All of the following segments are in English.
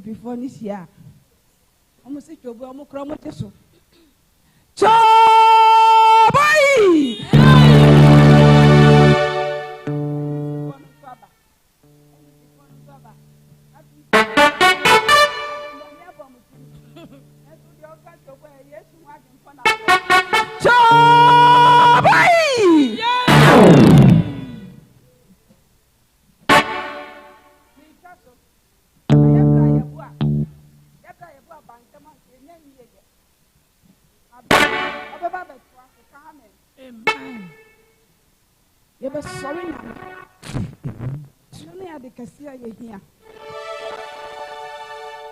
Before this year, almost a job, I'm a chromotism. Sorry, now the Cassia here.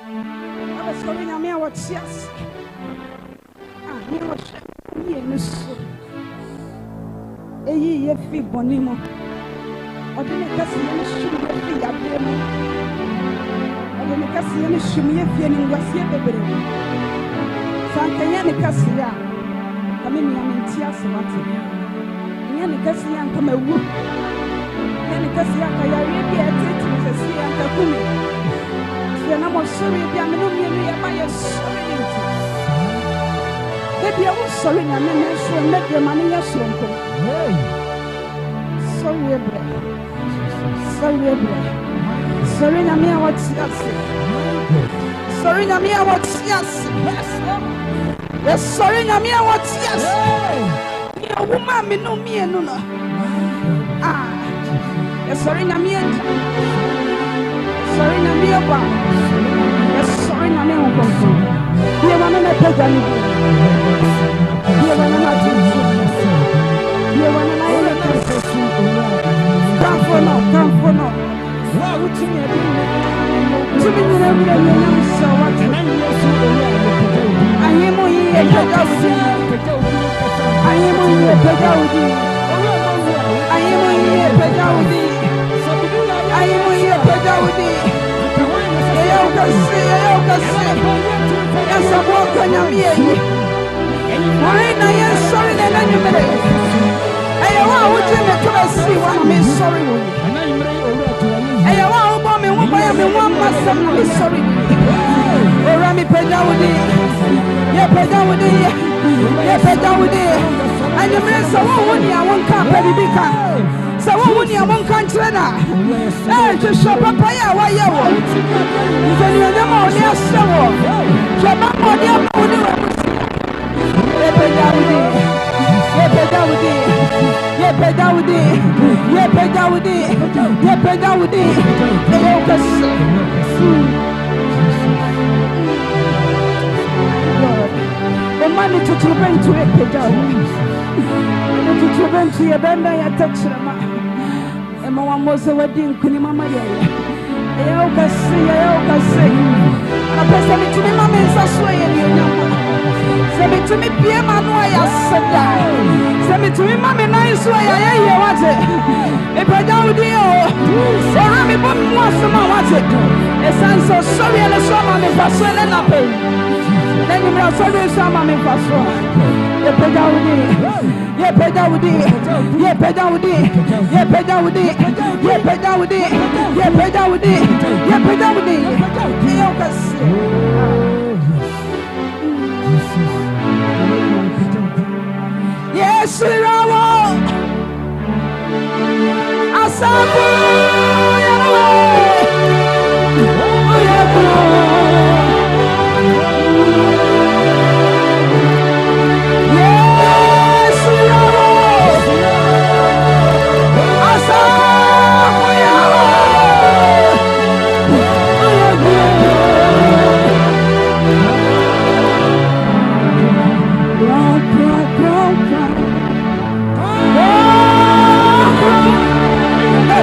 I was sorry, now me what yes. Me what me and so. A year fee bonimo. Or the Cassia should be a baby. Or the Cassia should be a feeling was here, baby. Sankayana Cassia. Come in, I'm in tears. Yani kasi yanka mewu yani kasi yanka ya rebi etete sesi yanka kumi se na mo sori bia me no mienu ya ma ye sori nti baby I was sorry na me so na de mani ya sonko sorry na me what yes sorry na me what yes yes sorry na me what yes woman me no me no sorry na me sorry na me ba sorry na me on confirm you want me to tell you you want me to you want me to come for no what would you do to me so what I am here I am here Pedaudi. I am here Pedaudi. I am here Pedaudi. Yes, I'm walking on me. Why not? Yes, sorry, then I'm here. I want to see what I'm sorry. I want me one must be sorry. Or I'm Pedaudi. Yeah, Pedaudi. Yeah, Pedaudi. And the man so one year one cup baby can. So 1 year 1 country now. To shop up why you want. Then you know more than so. Shop up more than the money to prevent to a to prevent to a band I touch them. And my one was a wedding, Kunimama. I say, Na pesa mitumi mama nsaso ye ni onyama. Se mitumi pie manu ya seda. Se mitumi mama na nso ya ye wate. E peda udi o. Se ha mi bom mu asoma wate. E sanso sorry ele so ma me faso ele na pe. Na ni me sorry so ma me faso. Ye peda udi. Ye peda udi. Ye peda udi. Ye peda udi. Ye peda udi. Ye peda udi. Ye peda udi. Ye okasi. Yes, Rawo. Asabu.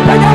Pega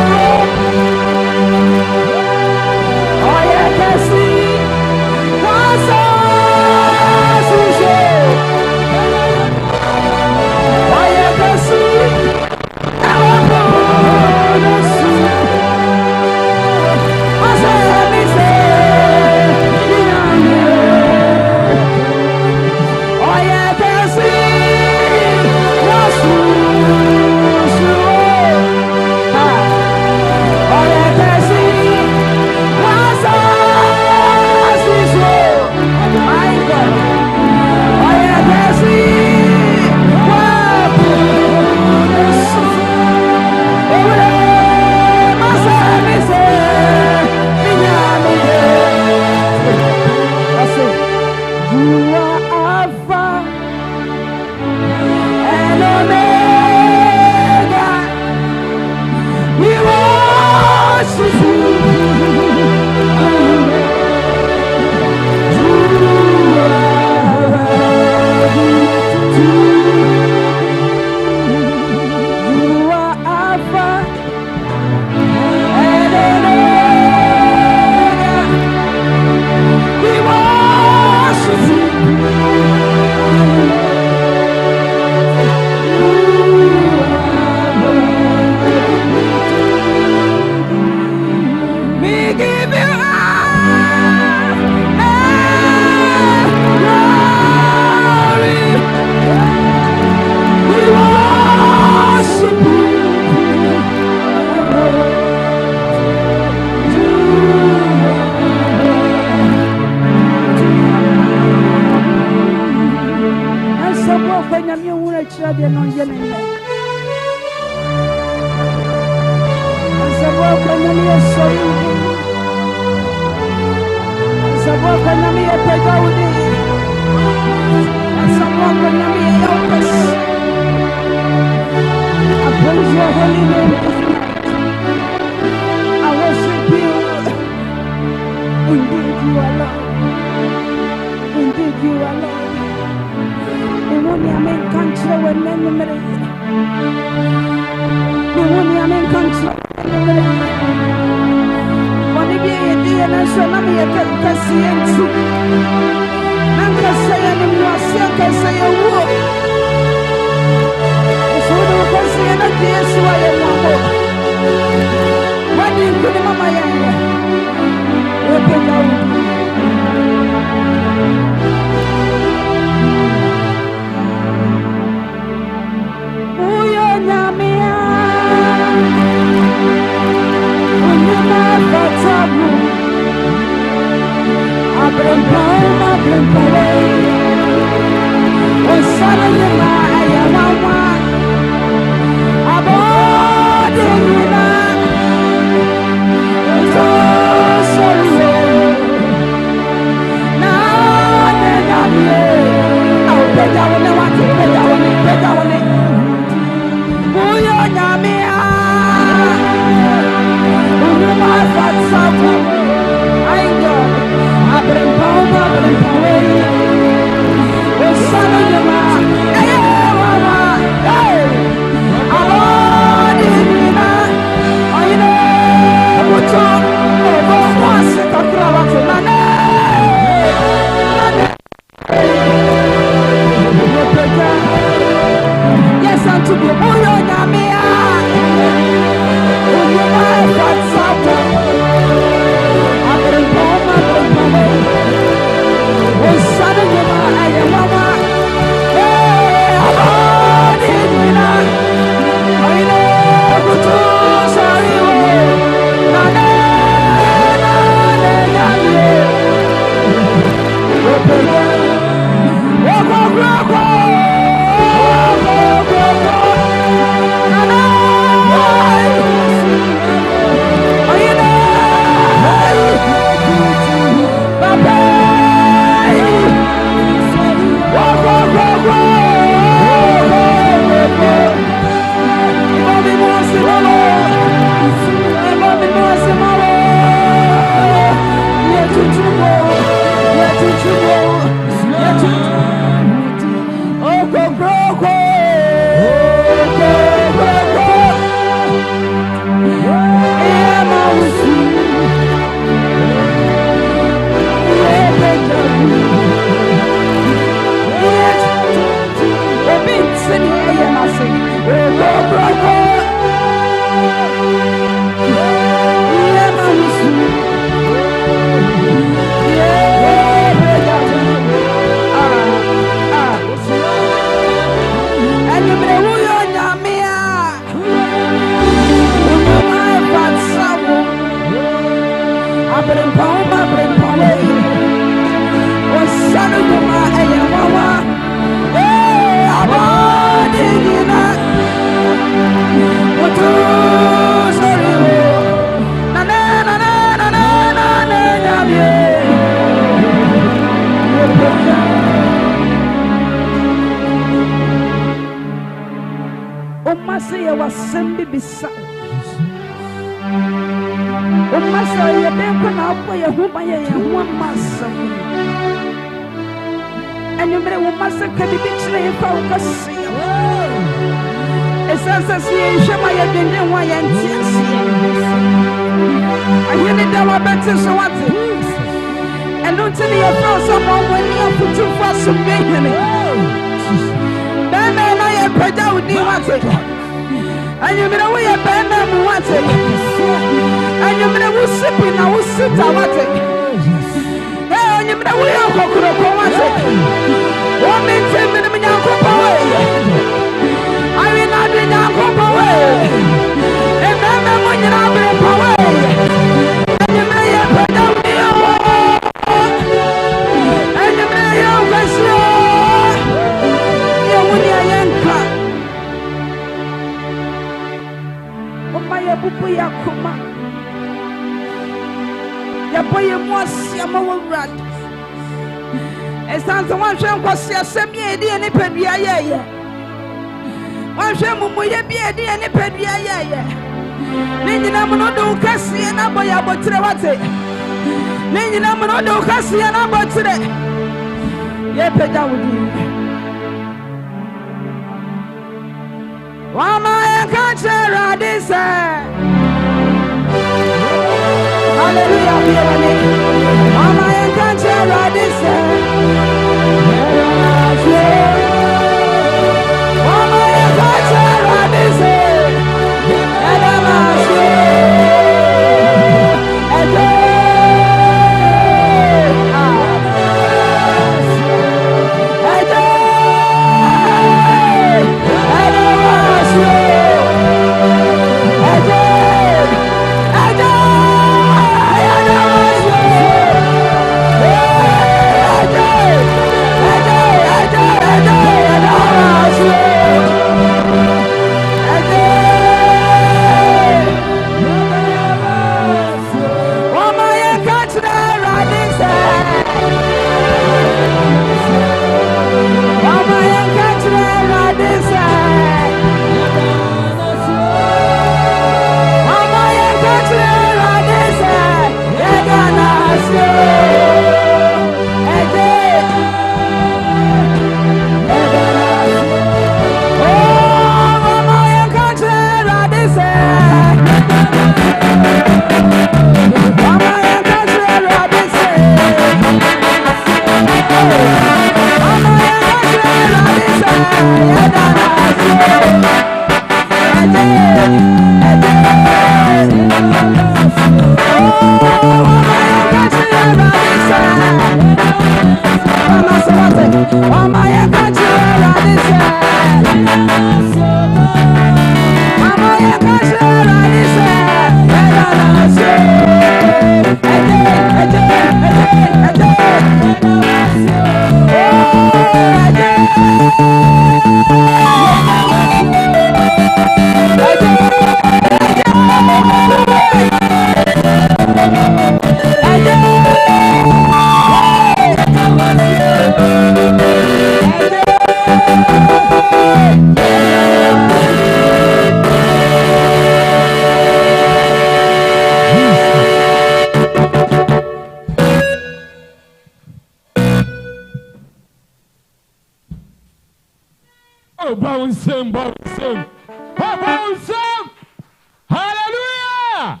Hallelujah.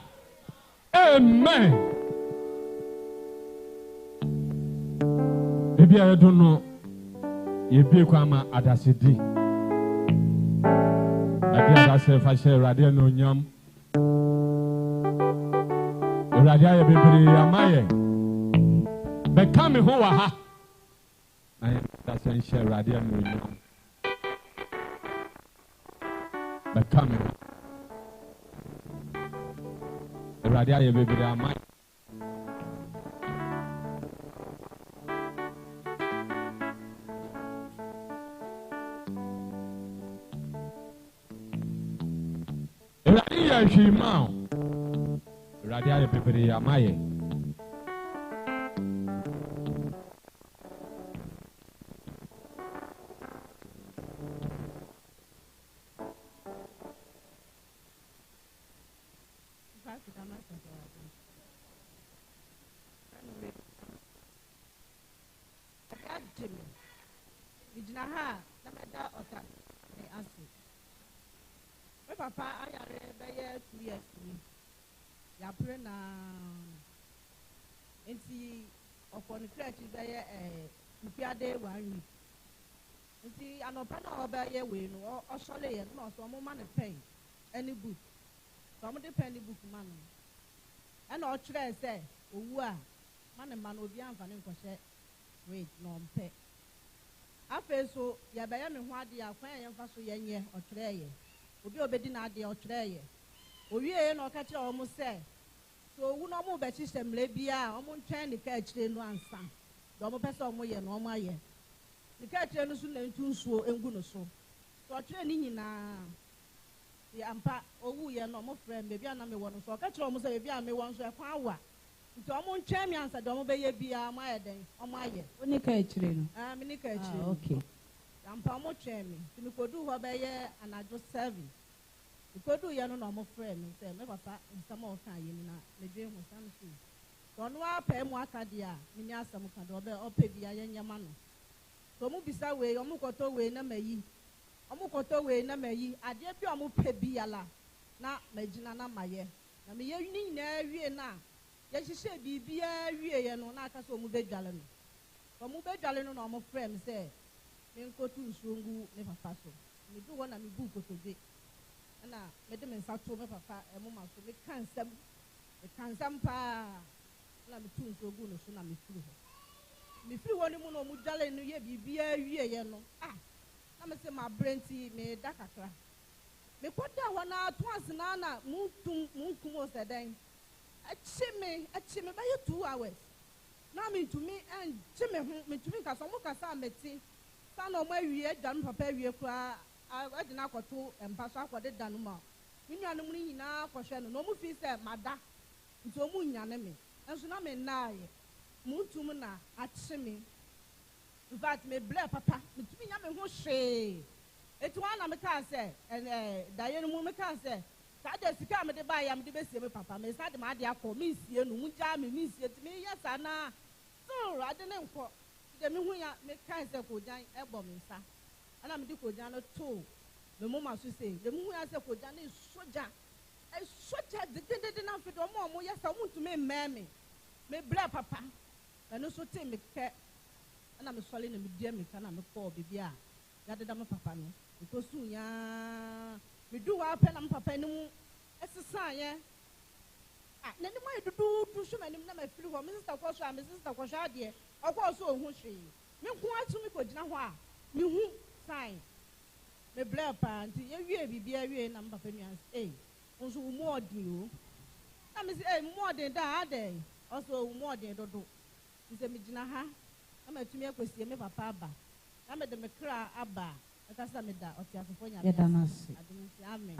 Amen. Maybe I don't know. You be kwama adasidi. Adi adase fashe radio no nyam. Radio ya bibiri amaye. Bekame ho wa ha. Ayi adase share radio no nyam. Bekame. Radio ya bibiri amaye. yɛ hwee ma o awurade ayɛ bebree ama yɛ Papa, I are 2 years. Ya pray na enti upon church be upiade 1 week. Enti anopa na obaye we no o sole ye no so mo ma ne pen any book. So mo de pen book man. E na o kire say owu a ma ne ma no obi anfa ne nkɔhye wait no mpe. Afa so ya be ye me ho ade a kwan ye mfa so ye nye o kire ye. Obi obedi na ade o kire ye. Owie na ọka kire ọmụ sị so owu na ọmụ bechi semle bia ọmụ ntwen ne ka kire no ansa do ọmụ pese ọmụ ye na ọmụ aye ne ka kire no so na ntu nsuo engu no so so kire ni nyina ya ampa owu ye na ọmụ frem bebi ana me wọ no so ọka kire ọmụ sị bebi a me wọ nso ekwa awa nti ọmụ ntwen mi ansa do ọmụ be ye bia ọmụ aye den ọmụ aye oni ka kire no me ni ka kire okay ampa ọmụ twen mi ti me kodu ho be ye anajo 7 Ikodu ya no mo frɛ me sɛ me papa nsɛm a ɔka yɛ ni na me dwe ho sam so. So no apɛ mu aka de a me ni asɛm ka de ɔpɛ bia yɛ nyama no. So mu bisa we ɔmo kɔtɔ we na mayi. Ɔmo kɔtɔ we na mayi adeɛ bi ɔmo pɛ bia la na magina na mayɛ. Na me yɛ ni nyina wie na yɛ hyehyɛ bibia wie yɛ no na aka sɛ ɔmo bedwale no. So ɔmo bedwale no na ɔmo frɛ me sɛ me nkotu nsuo ngu me papa so. Me du hɔ na me bu kotodwe. Na me de me nsa to me papa emoma so me kansam pa na me tu nso gu no so na me firi ho ni mu no mu dwale no ye bibia wie ye no na me se ma brenti me da kakra me koda ho na to asena na munkum o seden achi me ba ye 2 hours na me ntumi chi me ho me ntumi ka so mo ka sa meti sa na o ma wie dwan papa wie kura I did not go to and pass out for the Danuma. You know, no money now for Shannon. No more fees there, Mada. It's a moon enemy. And so now me nigh. Moon to Muna at Shimmy. In fact, me blare papa. Between Yam who shay. It's one of my car say, and Diana woman can say. That is come at the buy. I'm the best of papa. May start my dear for me. See, no one jam me. See it me. Yes, Anna. So I don't know. The moon make kind of go down a bomb, sir. And I'm doing Jana too. The moment she say, the moment I said for Jana is soja. A soja did not fit or more. Yes, I want to make mammy. May blah papa. And also take me cat. And I'm swallowing a dear me can I'm a poor baby. That is my papa. Because soon, ya, we do our pen and papa no exercise, yeah. Then why do show my name? My free for Mr. Kosha, Mrs. Kosha, dear. Of course, so who she? Me want to make a Jana. You sign. Me blare pan. You be number pennies. Also more deal. I miss more than that day. Also more than do. Is a mijinaha. I'm a to me a question, me papa. I'm a the Macra Abba. A Casamida of California. Amen.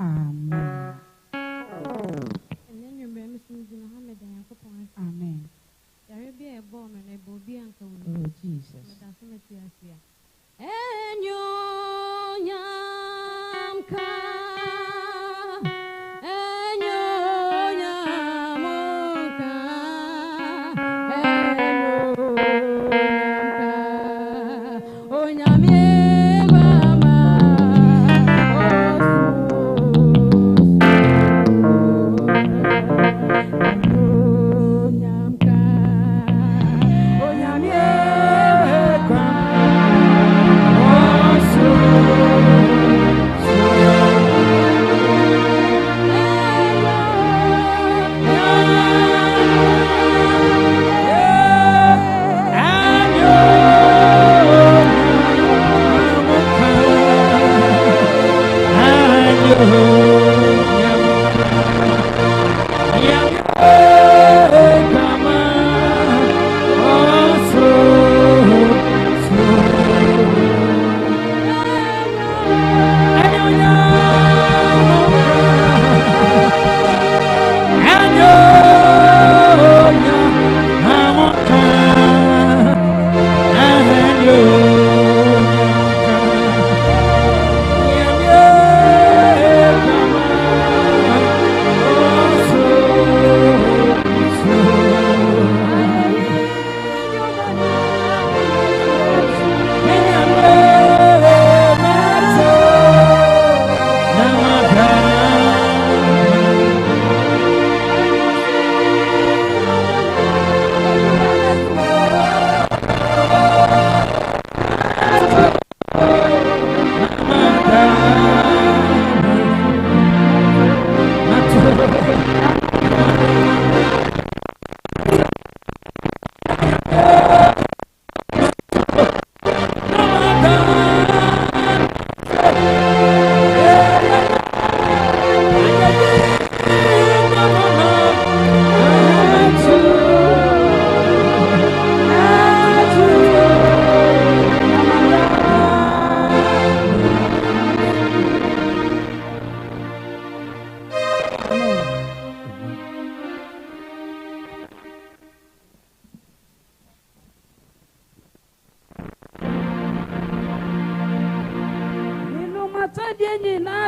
Amen. And then you remember Muhammad and Yakopon. Amen. There will be a bomb and a bobby uncle. Oh, Jesus. And you yam ka and you yam ka and you oh yam mama oh yam ka oh yam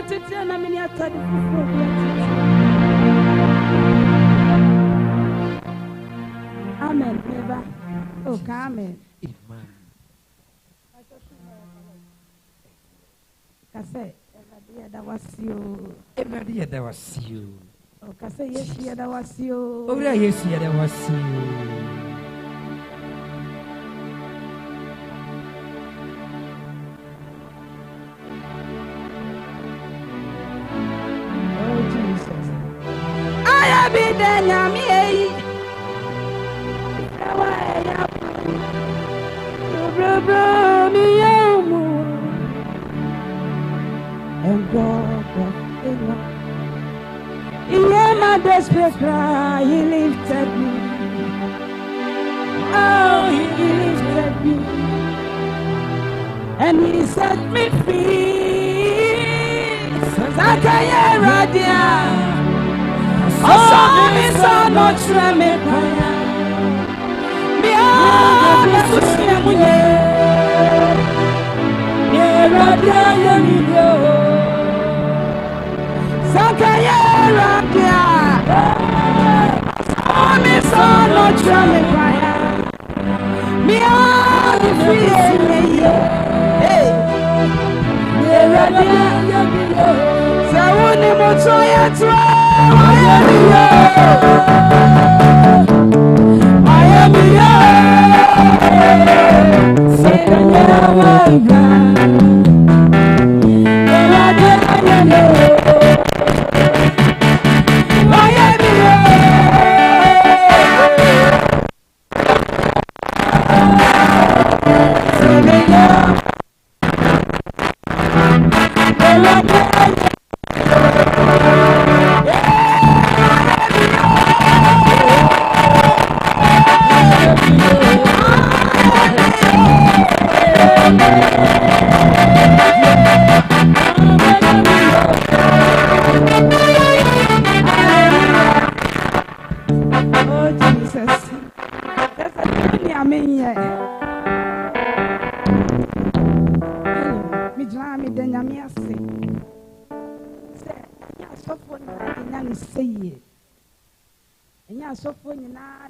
atete na mini atade fufu amen beba oh amen Amen. Kase da wasio Everybody that was you. oh kase yes da wasio Over there, yes, that was you. oh Jesus I be there nyami bro mi yamu and God in my desperate cry he lifted me oh he lifted me and he set me free Zakaya Radia oh me so no treme kaya me oh me susia munye ye Radia yoniyo Zakaya Radia oh me so no treme kaya me oh me free hey ye Radia yoniyo Sawuni motoya twa Miami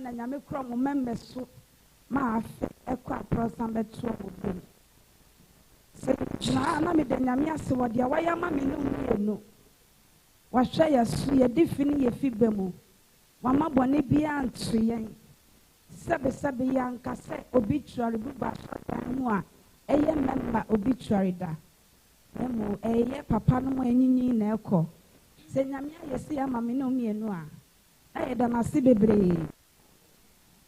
na nyame kro mo membe so ma afa ekwa prosan beto obi se na me de nyame ase wo de waya ma me no mienu wa hwe yesu ye difini ye fibemu wa mabone bia anto yen sebe yanka se obituary buba shatan mu a eye member obituary da emo eye papa no mo anyinyi na ekọ se nyame ayesi ama me no mienu a aye da na se bebre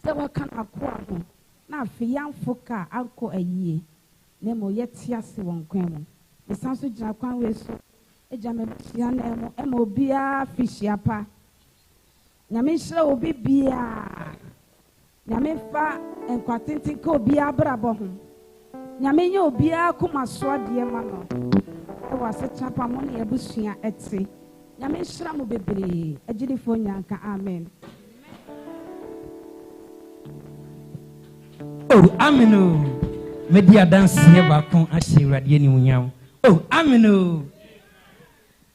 se waka na ko aho na afiamfo ka anko ayie na mo yeti ase won kwan mu esanso gina kwan we so eja me bia na emo ema obia fishia pa nyame hira obi bia nyame fa enkwatenten ka obia brabo ho nyame nye obia kuma so ade ma no e wase chapa mo na ebusua ete nyame hira mo bebre agirifo nyanka amen. Oh, ameno. Media dance never come as she radiani munyam. Oh, ameno.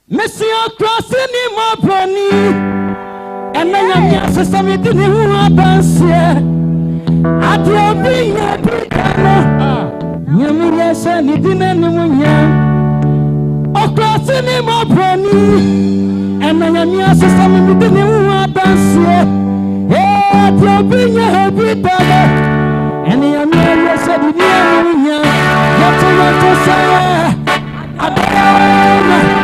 Monsieur crossing him up pony. And then I'm your sister with the new dance. At your being a picano. Yammy, son, it didn't anyone. Oh, crossing him up pony. And then I'm your sister with the new dance. At your being a picano. And the American said, "You know, what you want to say? I don't know.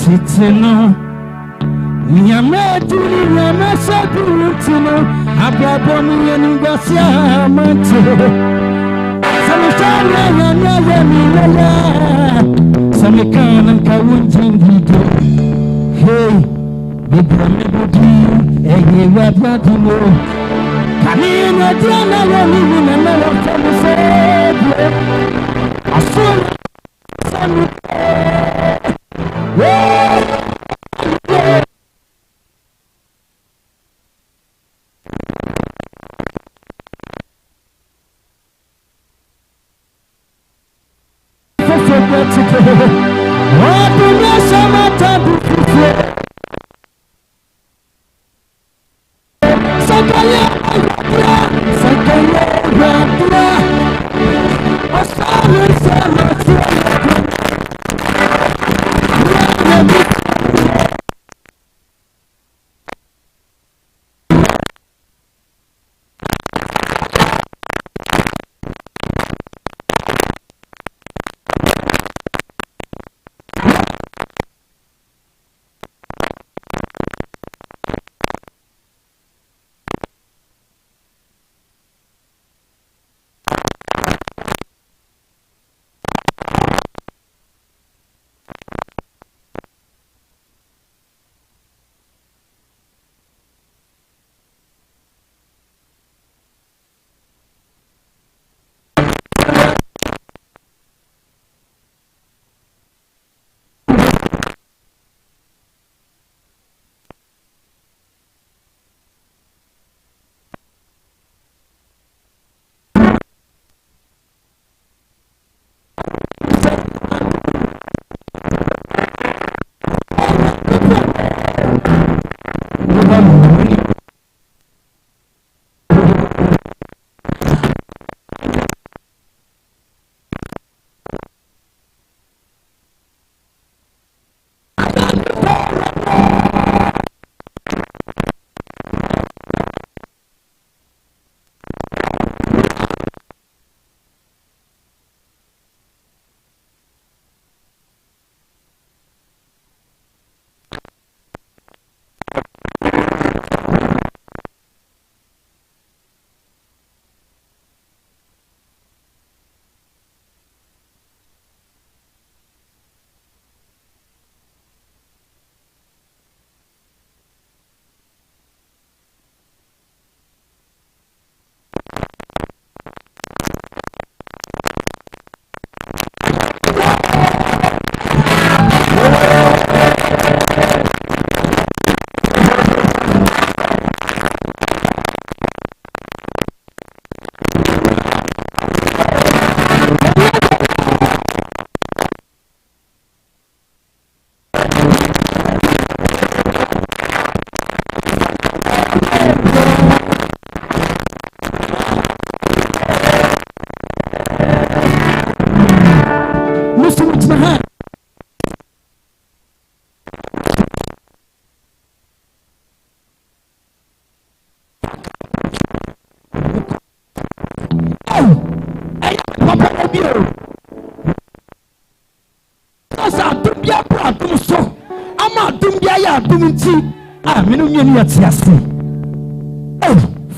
Titino, Yamaduni, Yamasabutino, Ababoni, and Garcia Manto. Some some can and Kawunjingido. Hey, the Bramebudi, a Wabatumo. Kamina Diana, living and never from the same. I saw some.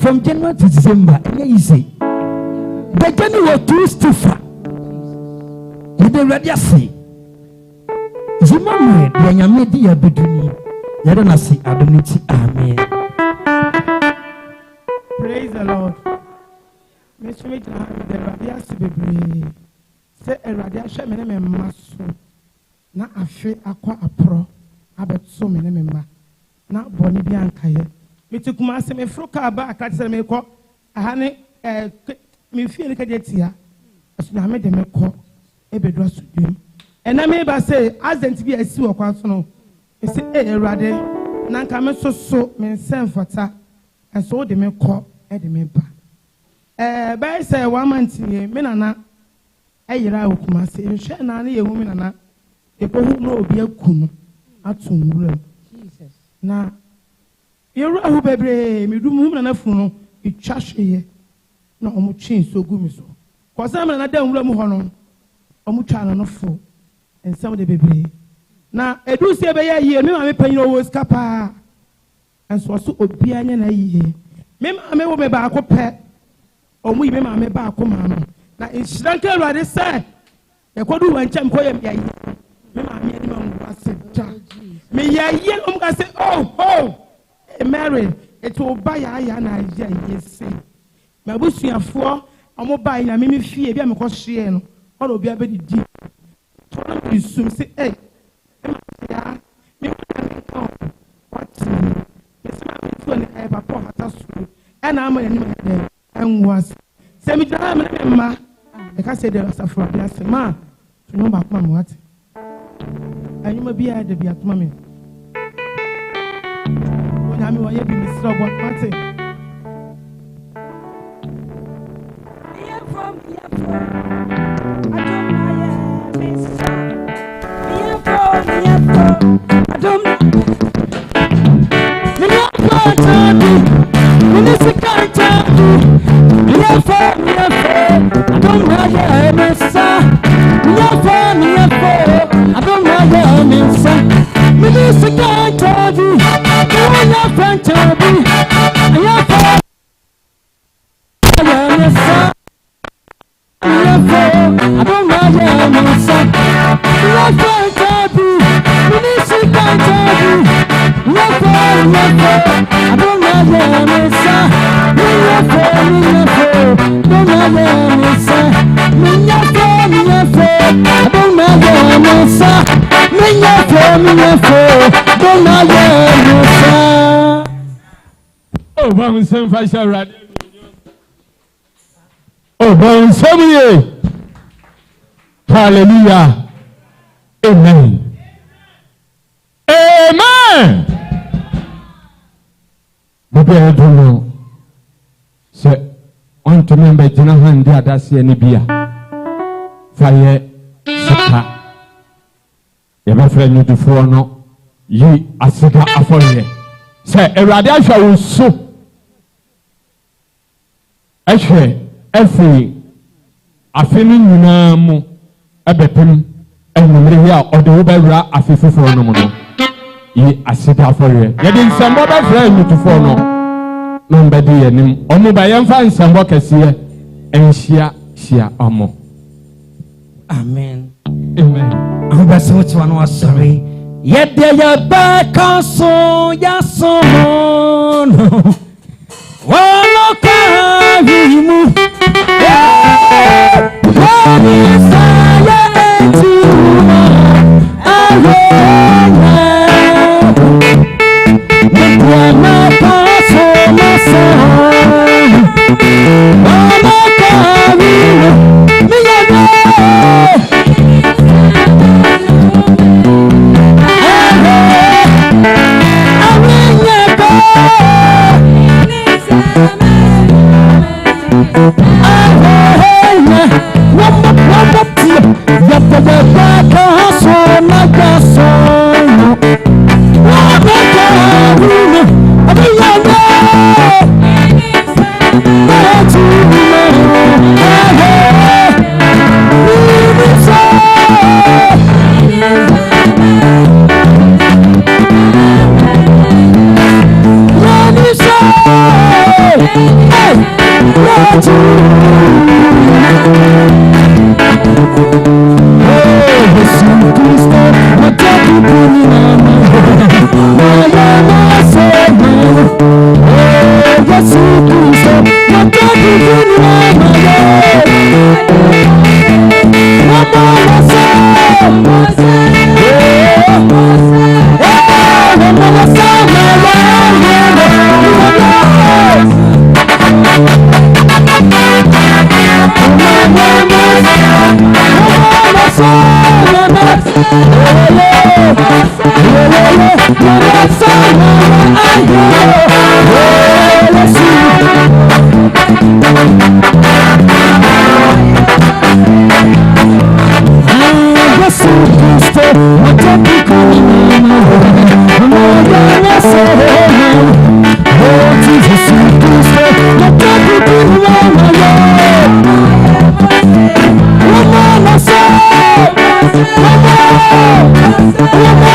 From January to December, easy. The January too stiffer. You the ready see. Zimame, the Yamedia Beduni. Yadana see Adoniti. Amen. Praise the Lord. Mr. Mitchell, the Radiasi Baby. Say a radiation masso. Na afe akwa apro. Abet so many member. Na boni bianca. Me took my semi froka back at me call a honey, me feel like a jetia. As I made them call EBENEZER to do. And I may say, as then to be a sewer council. It's a rade, Nankame so, men send for ta, and so they may call at the member. By say 1 month, Menana, a year I will come and say, and share none a woman and a who know be a kun at some Jesus. Now, you're a baby, me do move and a funo, you chash here. No, chin so good, so. For some, and I don't room on, Omuchan no fool, and some of the baby. na edu se be ye me ma me panyin owo ska pa enso so obi anya na ye me ma me wo me ba ko pe omu yi me ma me ba ko ma no na insidan ka Awurade se e kodu wanchem ko ye me ma me ani ma ngwa se ja me ye ka se oh Mary it will buy ya na yes ma busuafo omo buy na me fie bia me ko hye no all obi abedi di to na me sum se ya me ko what me se ma me to ne e papa hata su e na ama ni me de enwas se mi dra me ma e ka se de asafo bia se ma no ba ko ma what anyuma bia de bia to ma me Nami wa ye bi misro bon pate. Oh, bon, c'est un oh, bon, c'est hallelujah. Amen. Amen. BEDU c'est on te member dina handi adase ni bia. Fire sika. Ya ba fra ni dufo no yi asika afore. Say Awurade ahwa wo so. Ahwe afi afeni nyina mu ebepem enumere ya ode wo bawura afefufo no mu no. Yi asika afore. Ya de nsambo ba fra ni dufo no. No mbedi yanim omo ba yemfa nsambo kese enhia hia omo. Amen. Amen. I'm blessing with one was sorry. Yet there you back so ya so no. Wala ka vimu. Wani saya tu. Wana ka so masa. Wala ka vimu. Miyana. Oh,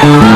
Oh,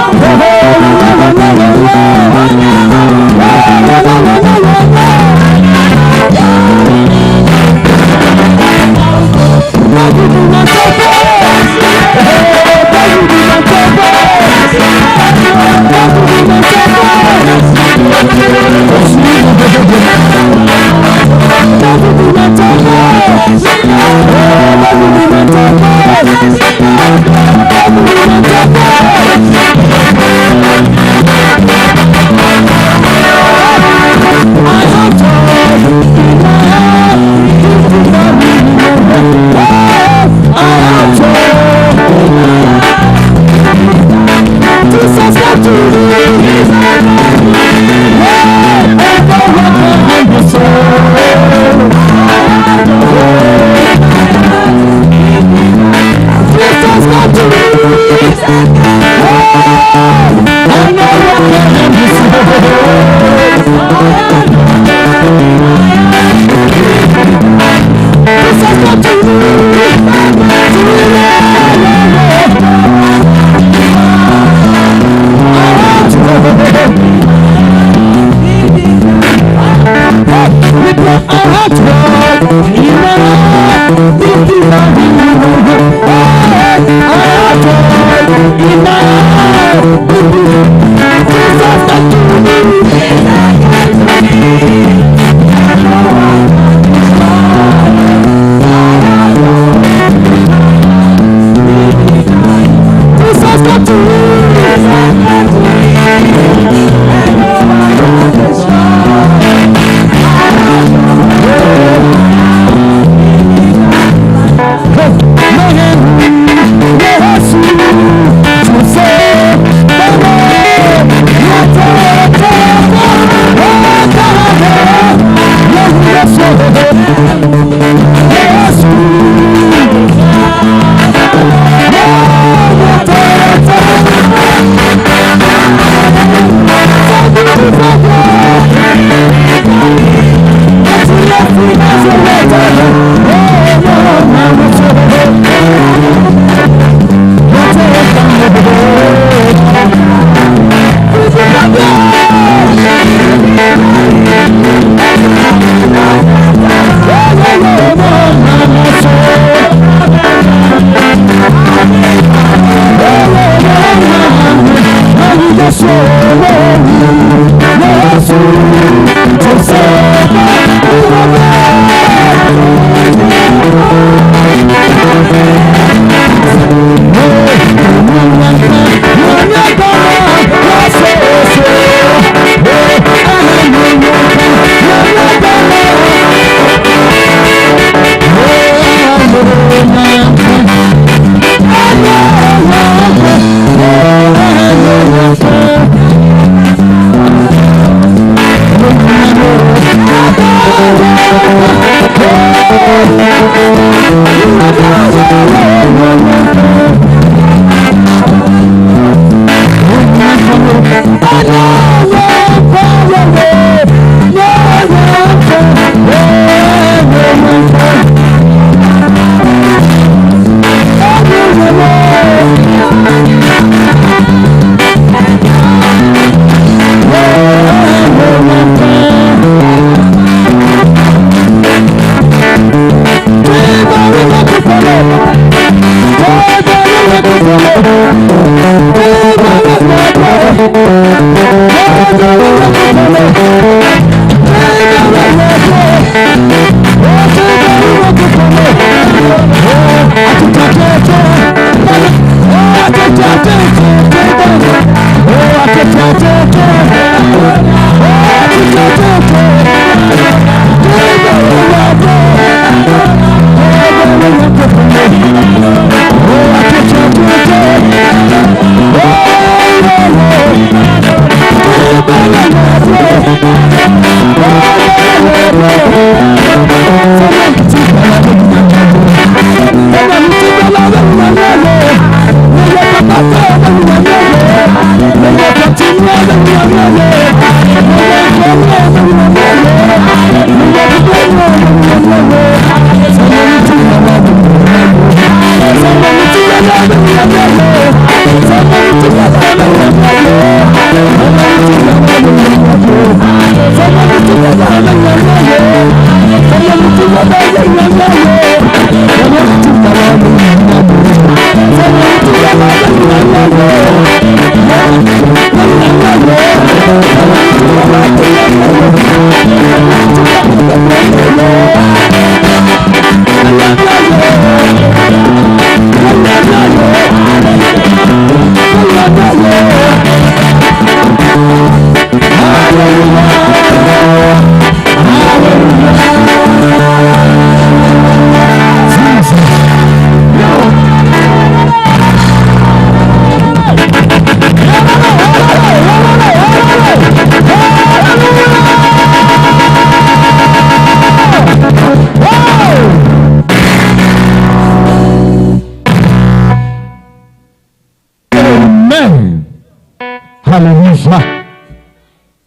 Hallelujah.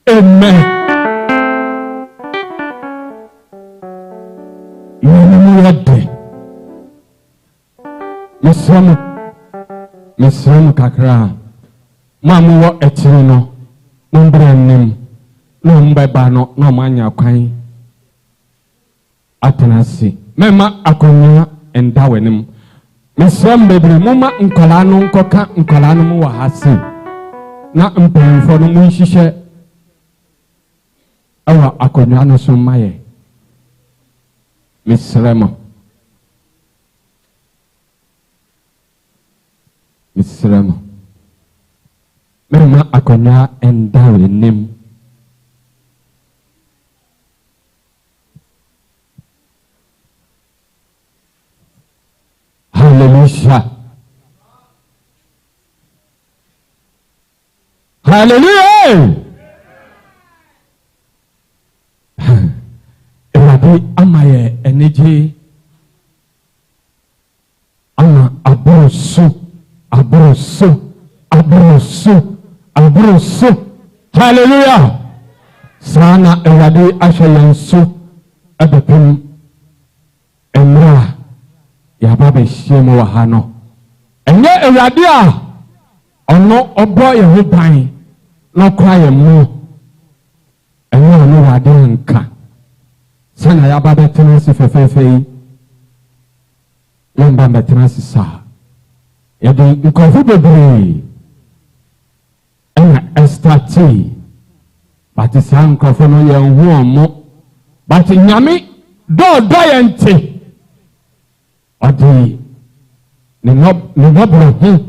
Amen. Mesrem kakra. Mamu wo etiri no. Nombre nim. No mbeba no no manya kwan. Atenasi. Mema akonya enda wenim. Mesrem bebre muma nkola no nkoka nkola no mu wa hase. Na mpanyinfo no mu nhihye awa akonya no so maye. Mesrem Mema akonya enda wenim. Hallelujah. Hallelujah. Erabi amaye energy ana abroso. Hallelujah. Sana erabi ashayanso abepem emra ya baba shiemo wa hano. Enye erabi a ono obo yehuban no kwaye mu enye ono rade nka sana ya baba tenasi fefefe yamba metenasi sa yadi nkofu bebre ena estati bati sa nkofu no ye hu omo bati nyame do yente odi ni nobro hu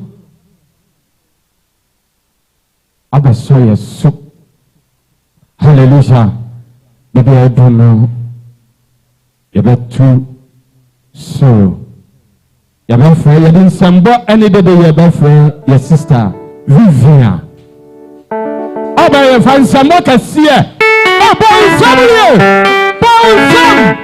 abaso yesu. Hallelujah. Bibi aduno yebetu so yabafre yedin sambo any day yabafre your sister Vivian aba ye fansamo kasiye bonsam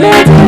Yes,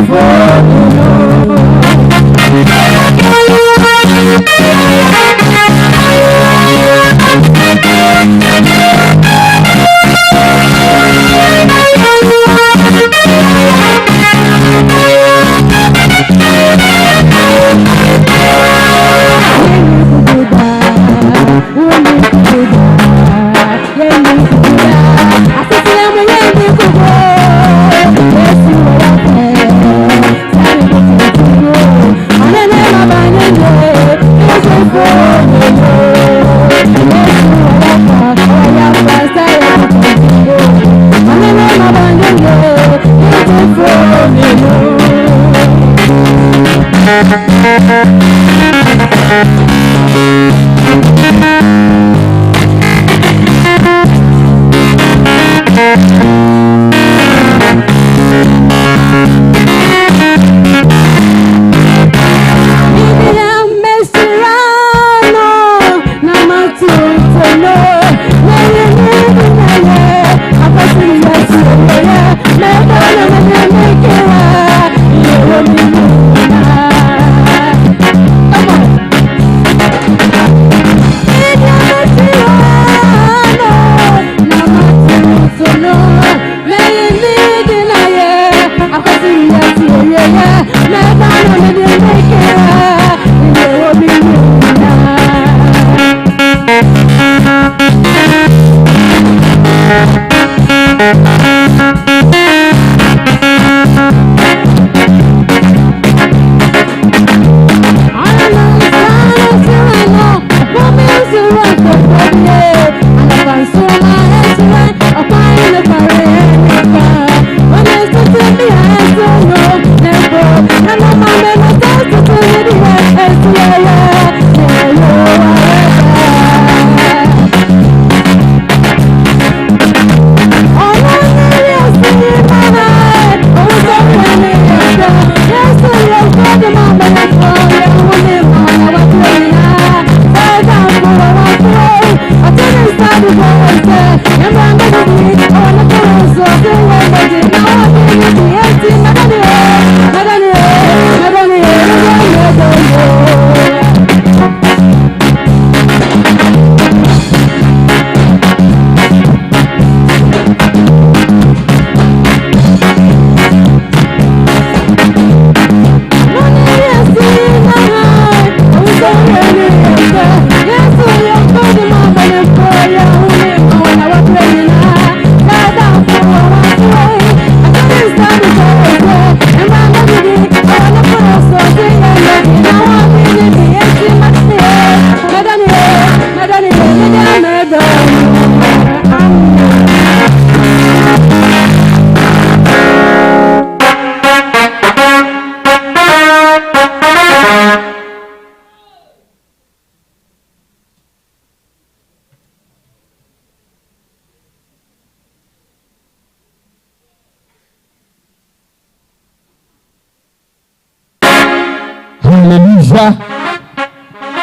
Hallelujah.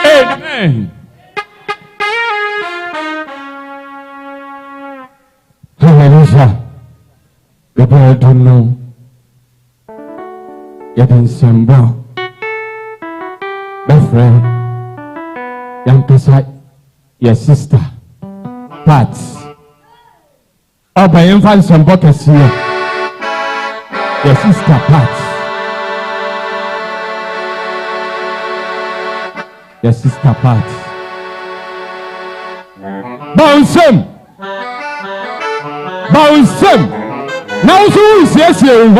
Amen. Hallelujah. The BEDU no. Yadin Samba. My friend. Young Kasa. Your sister. Pat. Oba Infant Samba Kasia. Your sister Pat. Your sister Pat. Bounce him. Bounce him. Now who is yes you?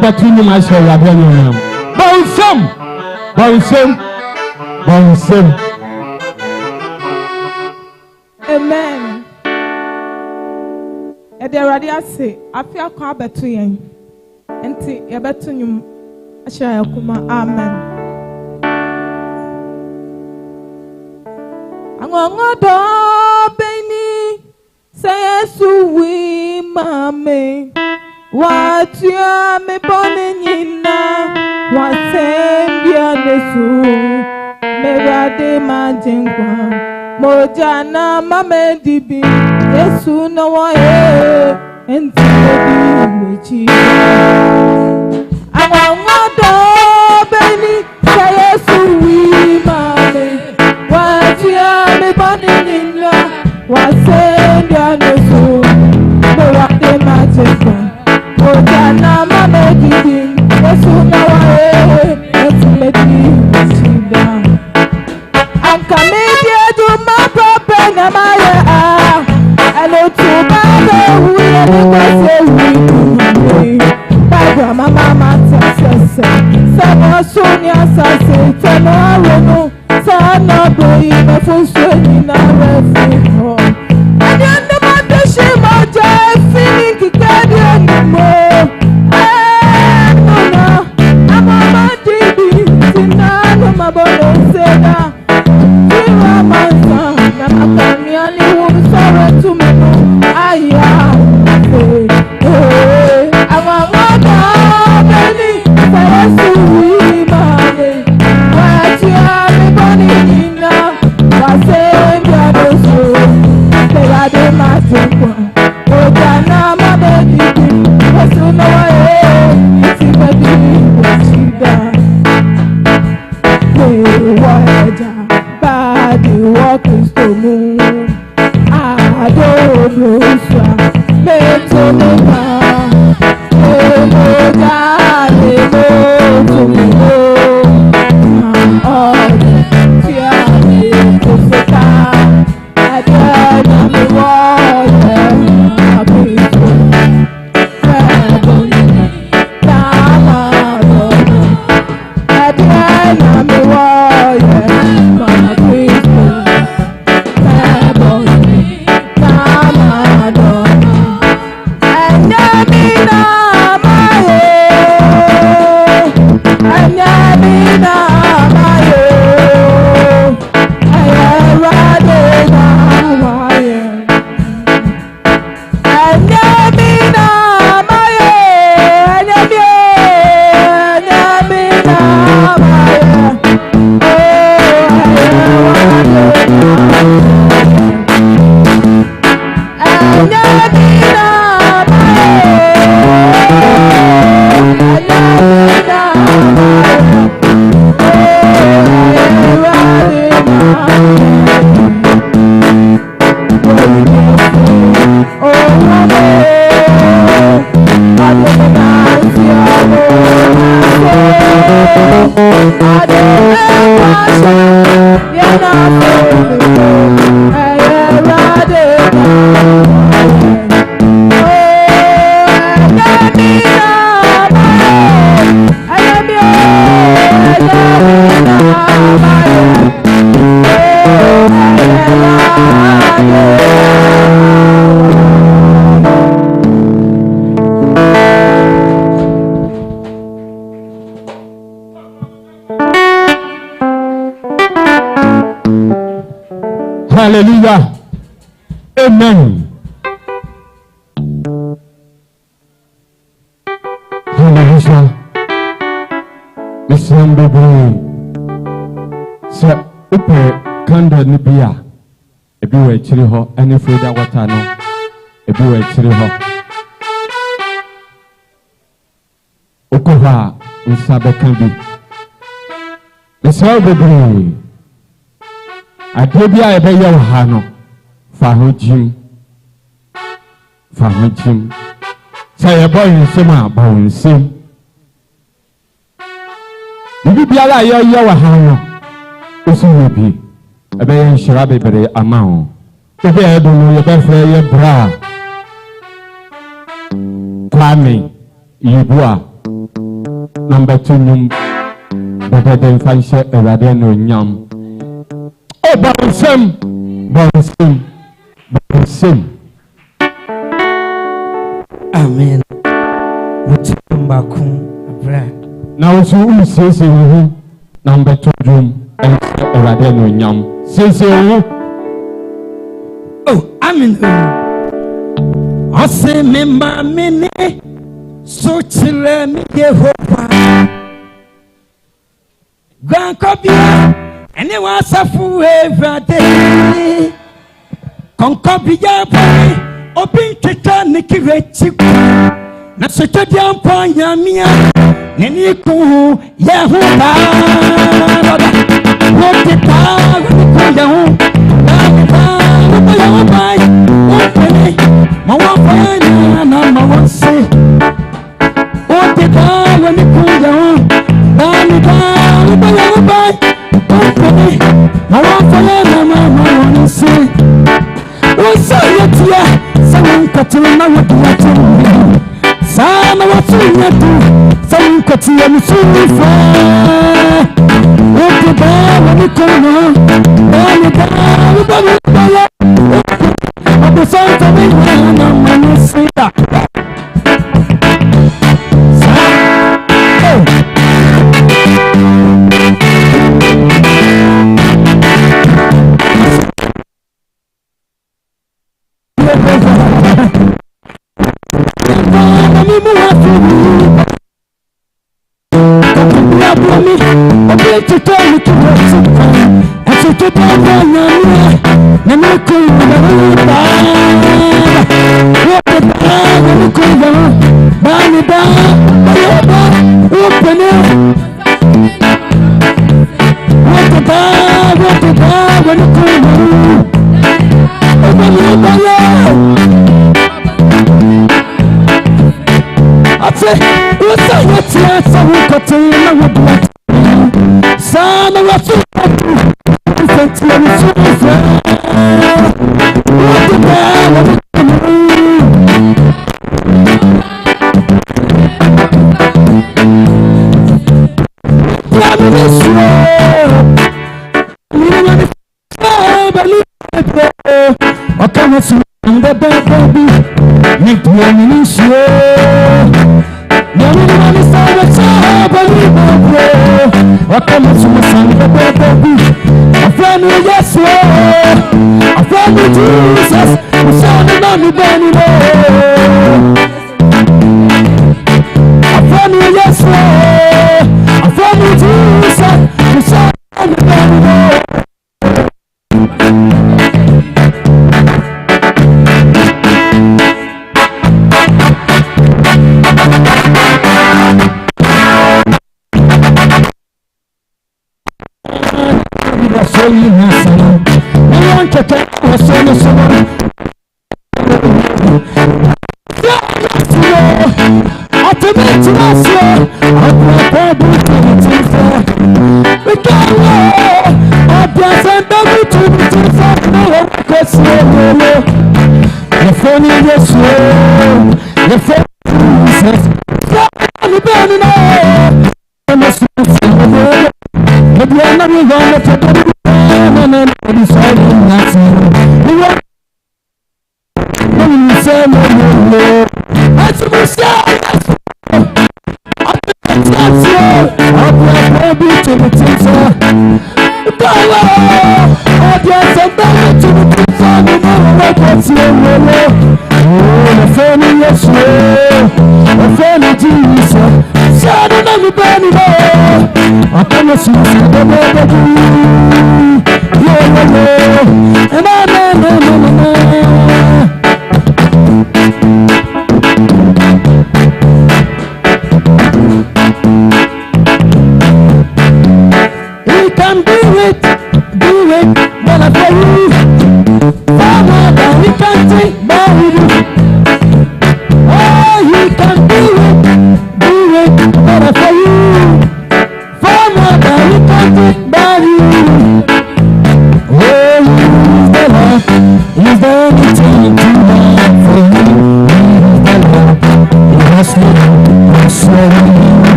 Between my soul, I don't know. Bounce him. Bounce him. Bounce him. Amen. And the radio say, I feel called between and see a between. Amen. Angodo beni sayesuwi mame watia me bone nyina wasembia nesu merade majinkwa mojana mame dibi yesu no wa enti wechi Angodo beni sayesuwi mame watia me bone nyina wasembia nesu merade majinkwa mojana mame dibi yesu no wa enti wechi I'm coming to my papa na maya hello to baba we are baba mama tse sama sonia sase tomorrow no sana boy me funso ni na refi ho and you know my dishi mo je feeling kikadi animo no I'm a dibi tinano mabolo seda ẹja báàdì wọ́ọ̀kì sọ̀mù àdóòdòsà mẹ́tò mẹ́ta èmọ̀jà lèmọ́tòmọ́ ọ̀dọ̀ tí a lè kó fẹ́ta ẹ̀dẹ́ nàmi wọ́ọ̀yẹ̀ àbíkú fẹ́ẹ̀bọ̀n dáàmàdọ̀ ẹ̀dẹ́ nàmi wọ́ọ̀yẹ̀ àbíkú fẹ́ẹ̀bọ̀n dáàmàdọ̀ ẹ̀yẹ́ mi náà máa yẹ ẹ̀yẹ́ mi náà máa yẹ ẹ̀yẹ́ rádé náà wáyé ẹ̀yẹ́ mi náà máa yẹ ẹ̀yẹ́ mi náà máa yẹ Hallelujah. Amen. Hallelujah. Mr. Baby. Sir, upe kanda nibia. Ebi we chiri ho, any food that water no. Ebi we chiri ho. Okoha, Mr. Kambi. Mr. Baby. Adeɛ bi a ɛbɛyɛ wɔ ha no fa ho gyim sɛ yɛbɔ nsɛm a bɔ nsɛm bibi biara a yɛyɛ wɔ ha no osi wɔ bi ɛbɛyɛ nhyira bebree ama wo ebi a yɛdo no yɛbɛfrɛ yɛ bra Kwame Yibua number 2 nnwom bɛdɛdɛ mfa nhyɛ Awurade na onyam Bonsem. Amen. Mutumbaku abra. Na osu usese wo number 2 room and Awurade no nyam. Sese wo. Oh, amen. Ose me ma me so chile mi Yehova. Gankobia ene wa safu Everade. Konkobia boy obi twetwa ne kirechi na sochodia mpo nyamia neni ku Yehova wote ta ku Yehova na Yehova opene ma wa fanya na ma wa se wote ta ku Yehova na Yehova opene ma wa fanya na ma wa se Osa yetia sawan katuna na watu sana watu yetu sawan katia msufa ukibawa mikono bali bawa bawa abusanta mwana na manusita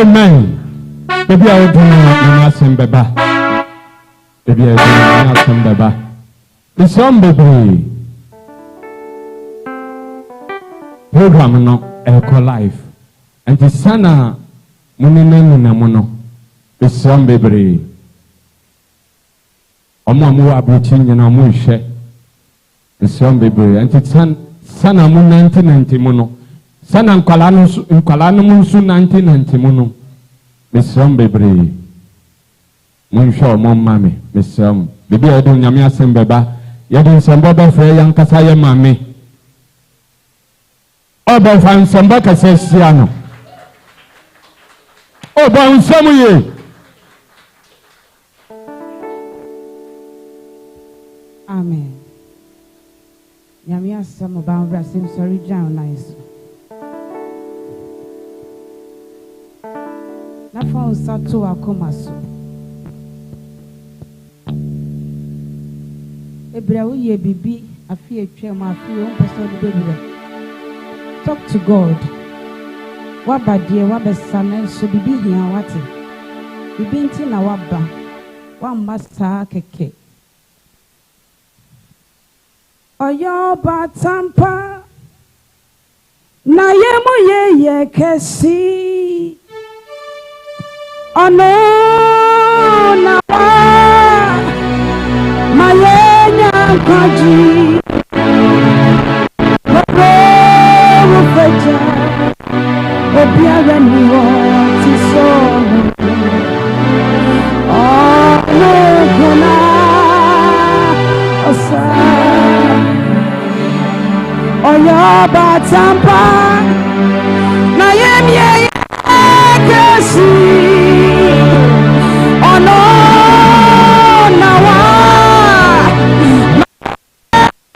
Amen. Baby, I will do nothing, Baba. Baby, I will do nothing, Baba. It's some baby. Program no Echo Life. And the sana Munina Namono. It's some baby. Omo abutin yana mushe. It's some baby. And it's sana mu 1990 mono. Sana nkwalano musu 1990 mono. Mesam bebre munsho mom mame mesam bibi edu nyame asem beba yedi nsamba ba fre yan kasa ye mame oba fa nsamba kasa sia no oba nsam ye Amen. Nyame asem ba nbra sim sorry down nice. Na fa sato akomaso ebra wo ye bibi afi etwem afi o person de bebre talk to God wabadie wabesana so bibi hia wate bibi nti na waba wamba saa keke oyo batampa na yemo ye kesi oh no, na mayenya kwaji Bro feja obiara ni ti so oh no kuna osa oyo batampa na yemye kasi oh no, nawa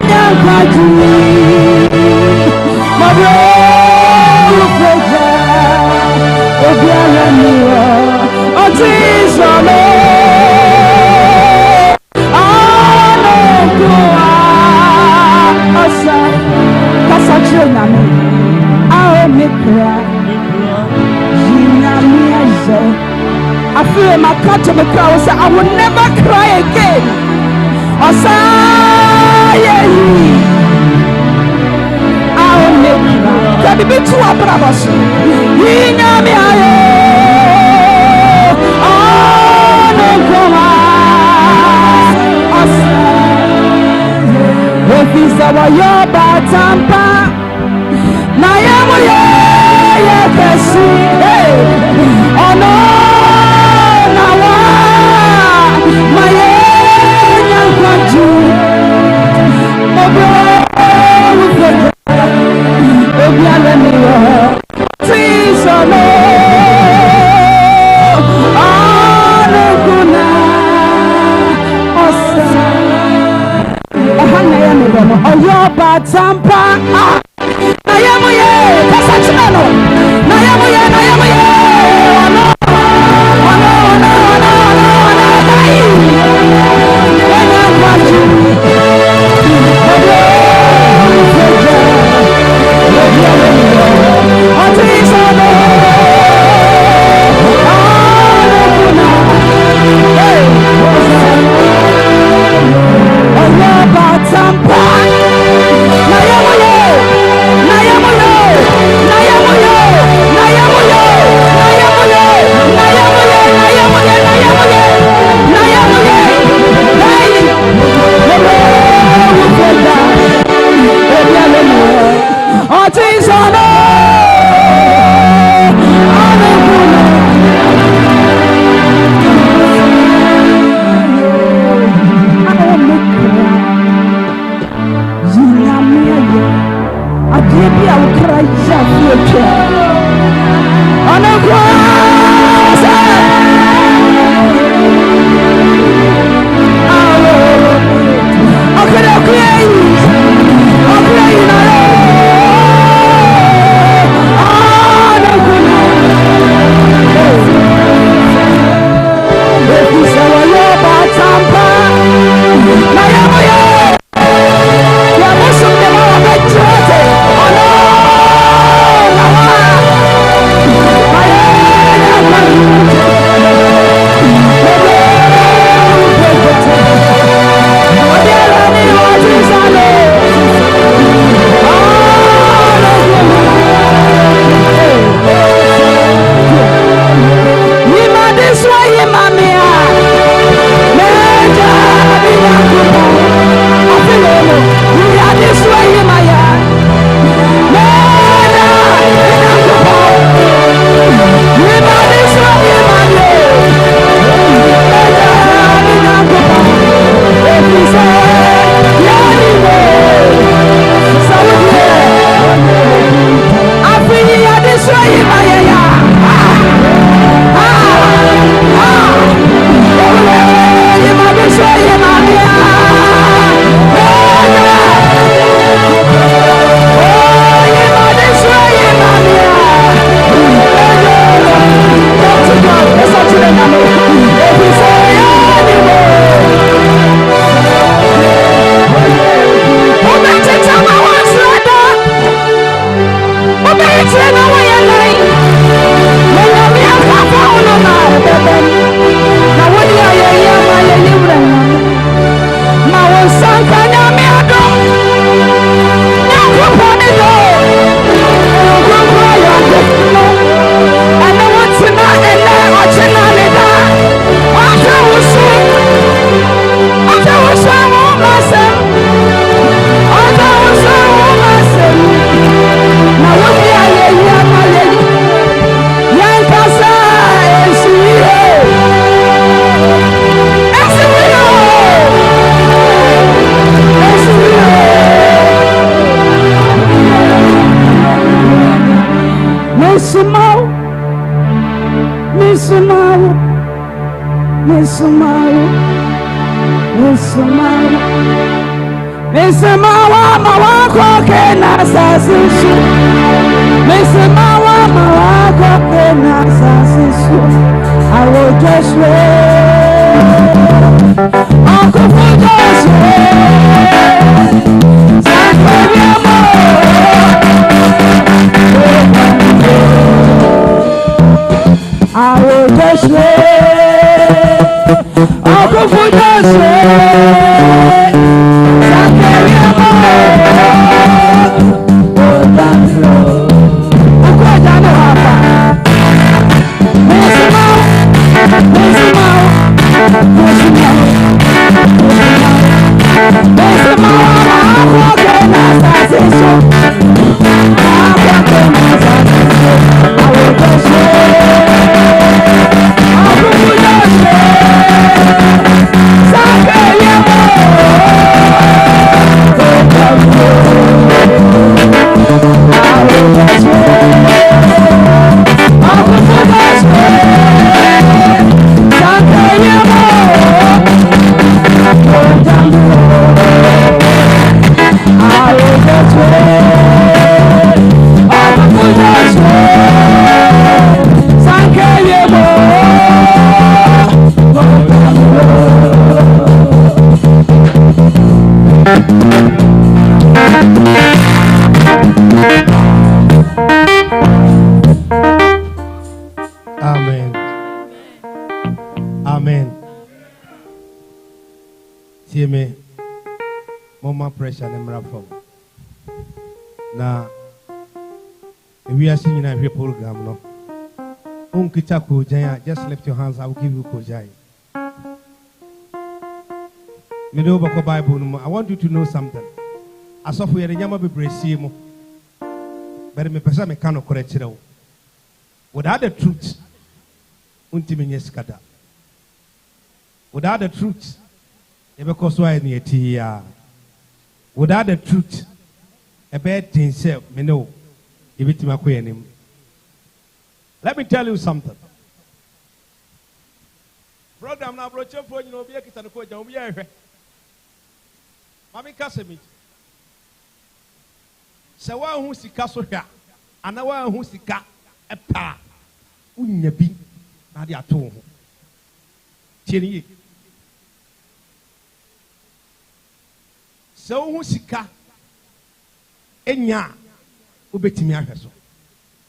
Nyankwaju Mabro Upeja Obiara niwa Otizole Ano kuwa Osa Kasa chuname Awe mikra I feel my cut to the crowd. I will never cry again. I will never. Can be too abravos. We know me. Oh, no, come on. If it's our your batampa, Nayamu, oh no. Misumaru, Misumawa, Mawako, Kenasasisu, Misumawa, Mawako, Kenasasisu. I will just wait. Uncle, just wait. I will just wait. Uncle, just wait. Amen. Amen. See me, mama pressure and marathon. Now, we are singing a program. No, Unkita Kojaya, just lift your hands. I will give you Kojai. Medobako Bible. I want you to know something. As of we are in Yama Bracimo, but me person me cannot correct it. Without the truth, untimineskada. Without the truth, ebekoswa ni etia. Without the truth, about himself, me know. Let me tell you something. Program na broche for you know be kitano ko jam be ehwe. Mami kase mi. Se wa hu sika so hwa. Ana wa hu sika epa. Unya bi na de ato ho. Tieni. Se hu sika enya obetimi ahwe so.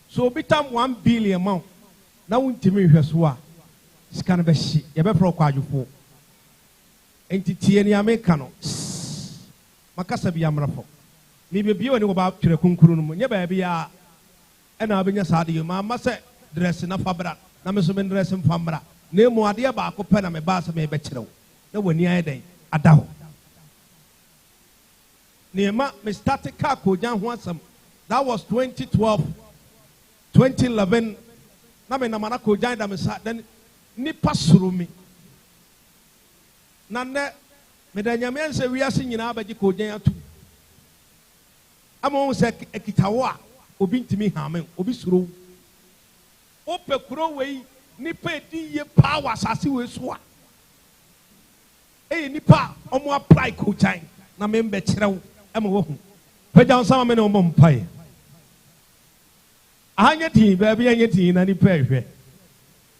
So bitam 1 billion amount. Na wuntimi hwe so a sika no be hye ye be pro kwadwofo. Enti tieni ameka no. Makasa bi amrafo. Mi be bi oni wo ba twere kunkuru no nye ba bia e na abenya saade yo ma se dress na fabra na me so me dress mfamra na emu ade ba akopɛ na me ba se me be kyerɛw na wani ayi den adaho Nema me started car kojan ho asam. That was 2012 2011 na me na mana kojan da me sa then nipa suru mi na ne me da nyame anse wiase nyina abaji kojan atu amon se ekitawo a obi ntimi hamen obi suru ope kuro wei nipa edi ye power asase we so a nipa omo apply kojan na me mbe kyerɛw ema wo hu pejan sama me no mo mpai ahanye tin ba bia nye tin na nipa ehwe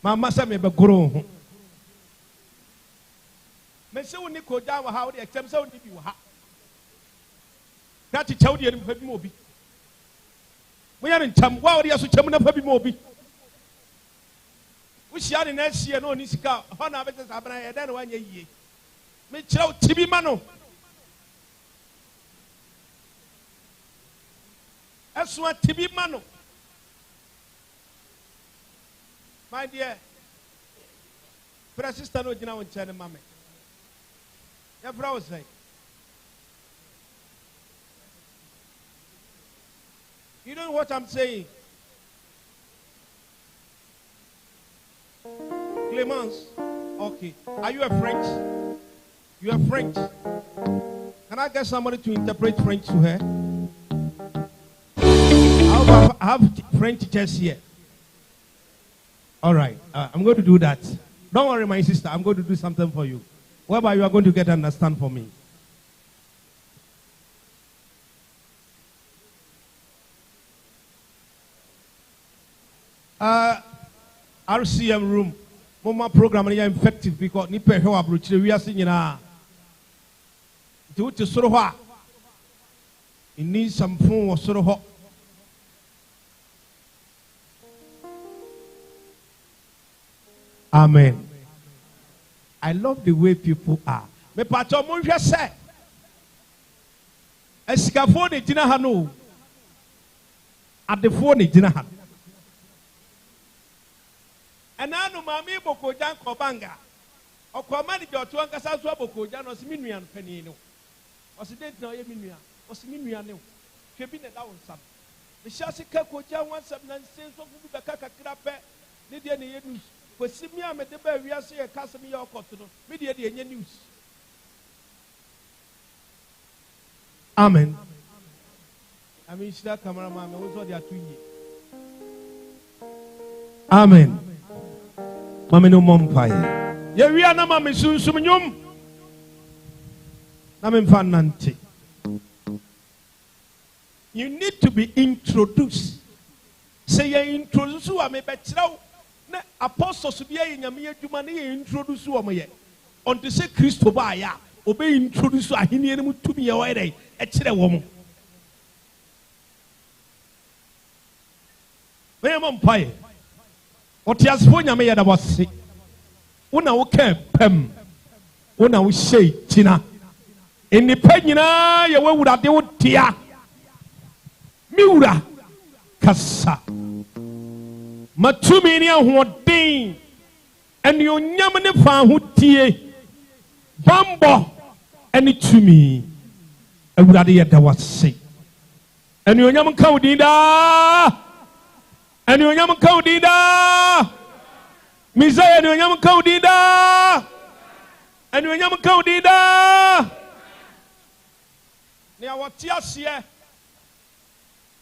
mama se me be goro ho me se woni kojan wa ha wo de ekyem se woni bi wa ha dati chaw de nipa bi mo bi mo ya ntam wa wo de aso kyem na fa bi mo bi wo sia de na asie na oni sika ho na be se sabana ye de na wa nya yie me kyerɛw tibi ma no Eswa tibi mano. My dear, Sister no jina wonchane mame. Ya bra was like. You know what I'm saying? Clemence, okay. Are you a French? You are French. Can I get somebody to interpret French to her? I have French teachers here. All right, I'm going to do that. Don't worry, my sister. I'm going to do something for you, whereby you are going to get understand for me. RCM room. Mama program is effective because ni pe hwa abrochire wiase nyina. Ti wuti soro ho a. Ini sampon wo soro ho. Amen. I love the way people are. Me pato mo hwe se. Esikafo ne gina ha no. Adefo ne gina ha. And I know Mammy Boko Jan Kobanga. Or command your two uncles as well, Boko Jan or Siminian Penino. Or Sident no Eminia, or Siminia no. She been a down some. The Shasi Kakoja once and then says of the Kaka Krape, Lydia News. For Simia made the baby, we are saying a Casimir or Cotton, Media News. Amen. I mean, she that cameraman also they are 2 years. Amen. Mama no mompaye. Ye wi ana mama sunsum nyum. Na me mfa nante. You need to be introduced. Say you introduce wa me be kiraw. Na apostles bi ye nyame adwuma na ye introduce wa mo ye. Onto say Kristo ba ya, obe introduce ahini ene mutumi ye wa ye e kire wo mo. Me mompaye. Otias fonya me yada wase. Una wo ke pem. Una wo shei tina. Eni pa nyina ye wawurade wo tia. Miwura kasa. Matumi ni ahoden. Eni onyam ne fa ho tie. Bambo eni tumi. Awurade yada wase. Eni onyam ka odinda. And you yam kaudida. Mizaya and you yam kaudida. And you yam kaudida. Nia watiasie.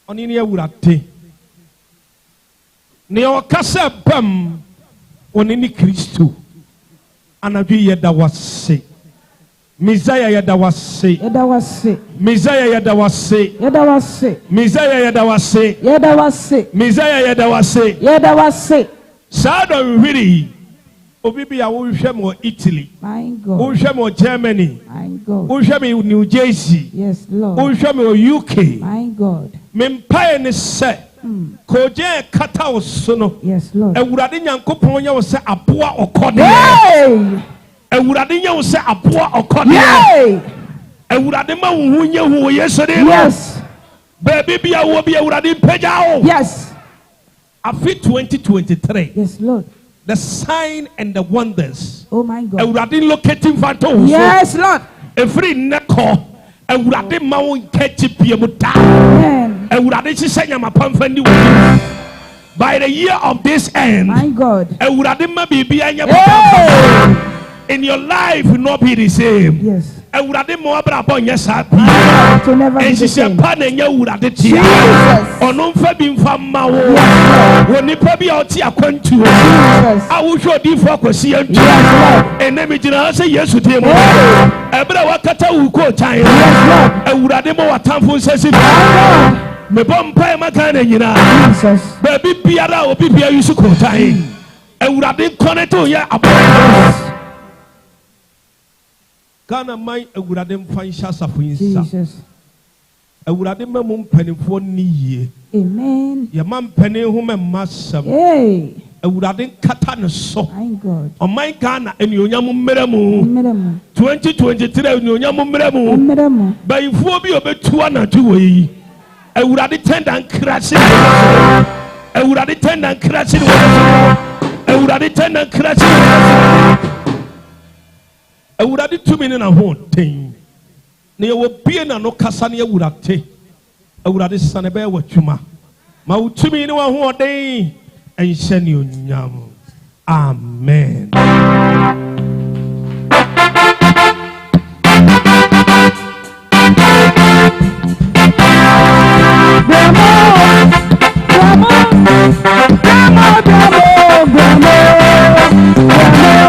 Onini ya urate. Nia wakasa bam. Onini Kristo. Anabi yeda wase. Mizaya yada wase. Yada wase. Mizaya yada wase. Yada wase. Mizaya yada wase. Yada wase. Mizaya yada wase. Yada wase. Sada really. Obibi ya uhwe mo Italy. My God. Uhwe mo Germany. My God. Uhwe mo New Jersey. Yes, Lord. Uhwe mo UK. My God. Mempaye ne se. Koje kata osono. Yes, Lord. Ewurade Nyankopon ya wo se aboa okode. Hey! Ewurade nya wo se aboa okode. Hey! Ewurade ma wo nye wo Yesu de. Yes. Baby bia wo bia Ewurade peja o. Yes. Afi 2023. Yes, Lord. The sign and the wonders. Oh my God. Ewurade locating phantom. Yes, Lord. Every neko. Ewurade ma wo nkechi bia mu da. Amen. Ewurade sise nyama pamfandi wo. By the year of this end. My God. Ewurade ma bibia nya Hey! in your life will not be the same. Yes. Ewurade mo abra bon yesa My God, to never be and the she said same. pa na nya ewurade tia. Jesus. Ono mfa bi mfa ma wo. Yes, Wo nipa bi a oti akwantu. Jesus. A wo hwe odifo akosi antu. Yes, Lord. Enemi jina say Yesu tie mo. Hey! Ebra wakata wu ko chan. Yes, Lord. Ewurade mo watamfo nsesi. My God. Me bompa e maka na nyina. Jesus. Baby biara obi bia yusu ko chan. Ewurade connect o ya abo. Kana mai ewurade mfa nhya safo yinsa. Jesus. Ewurade mamu mpanimfo ni yie. Amen. Ye ma mpani ho memmasam. Hey. Ewurade kata ne so. My God. O my Ghana enuonyam mmeramu. Mmeramu. 2023 enuonyam mmeramu. Mmeramu. Bayifo bi obetu anatu yi. Ewurade tenda nkrase. Ewurade tenda nkrase. Ewurade tenda nkrase. Ewurade tumi ne na ho ten. Ne wo bie na no kasa ne ewurade. Ewurade sane be watwuma. Ma utumi ne wa ho den. Enhye ne onyam. Amen. Bravo! Bravo! Bravo! Bravo! Bravo!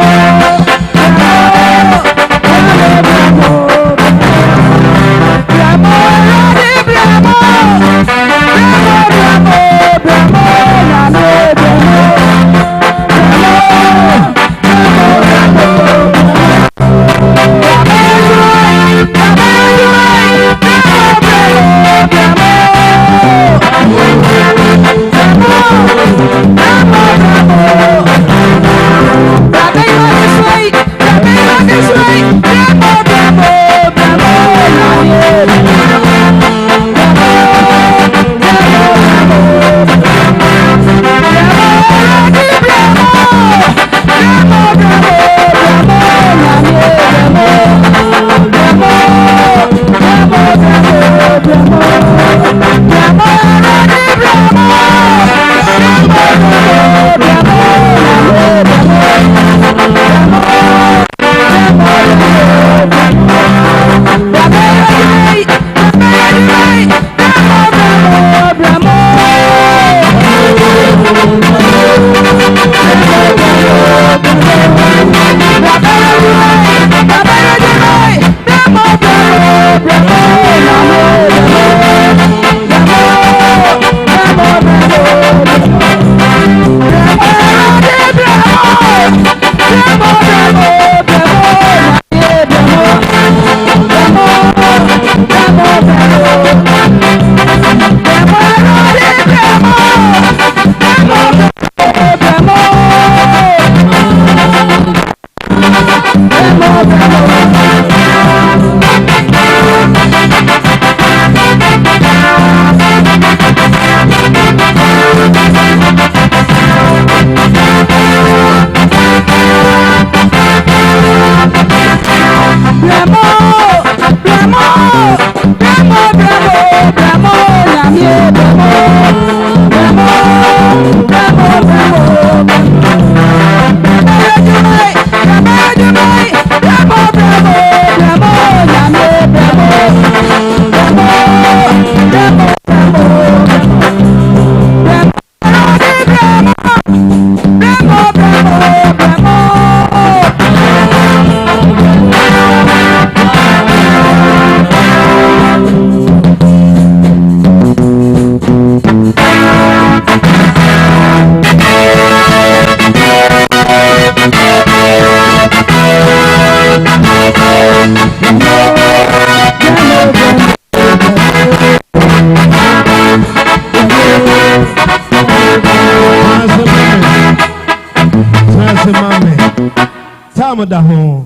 da ho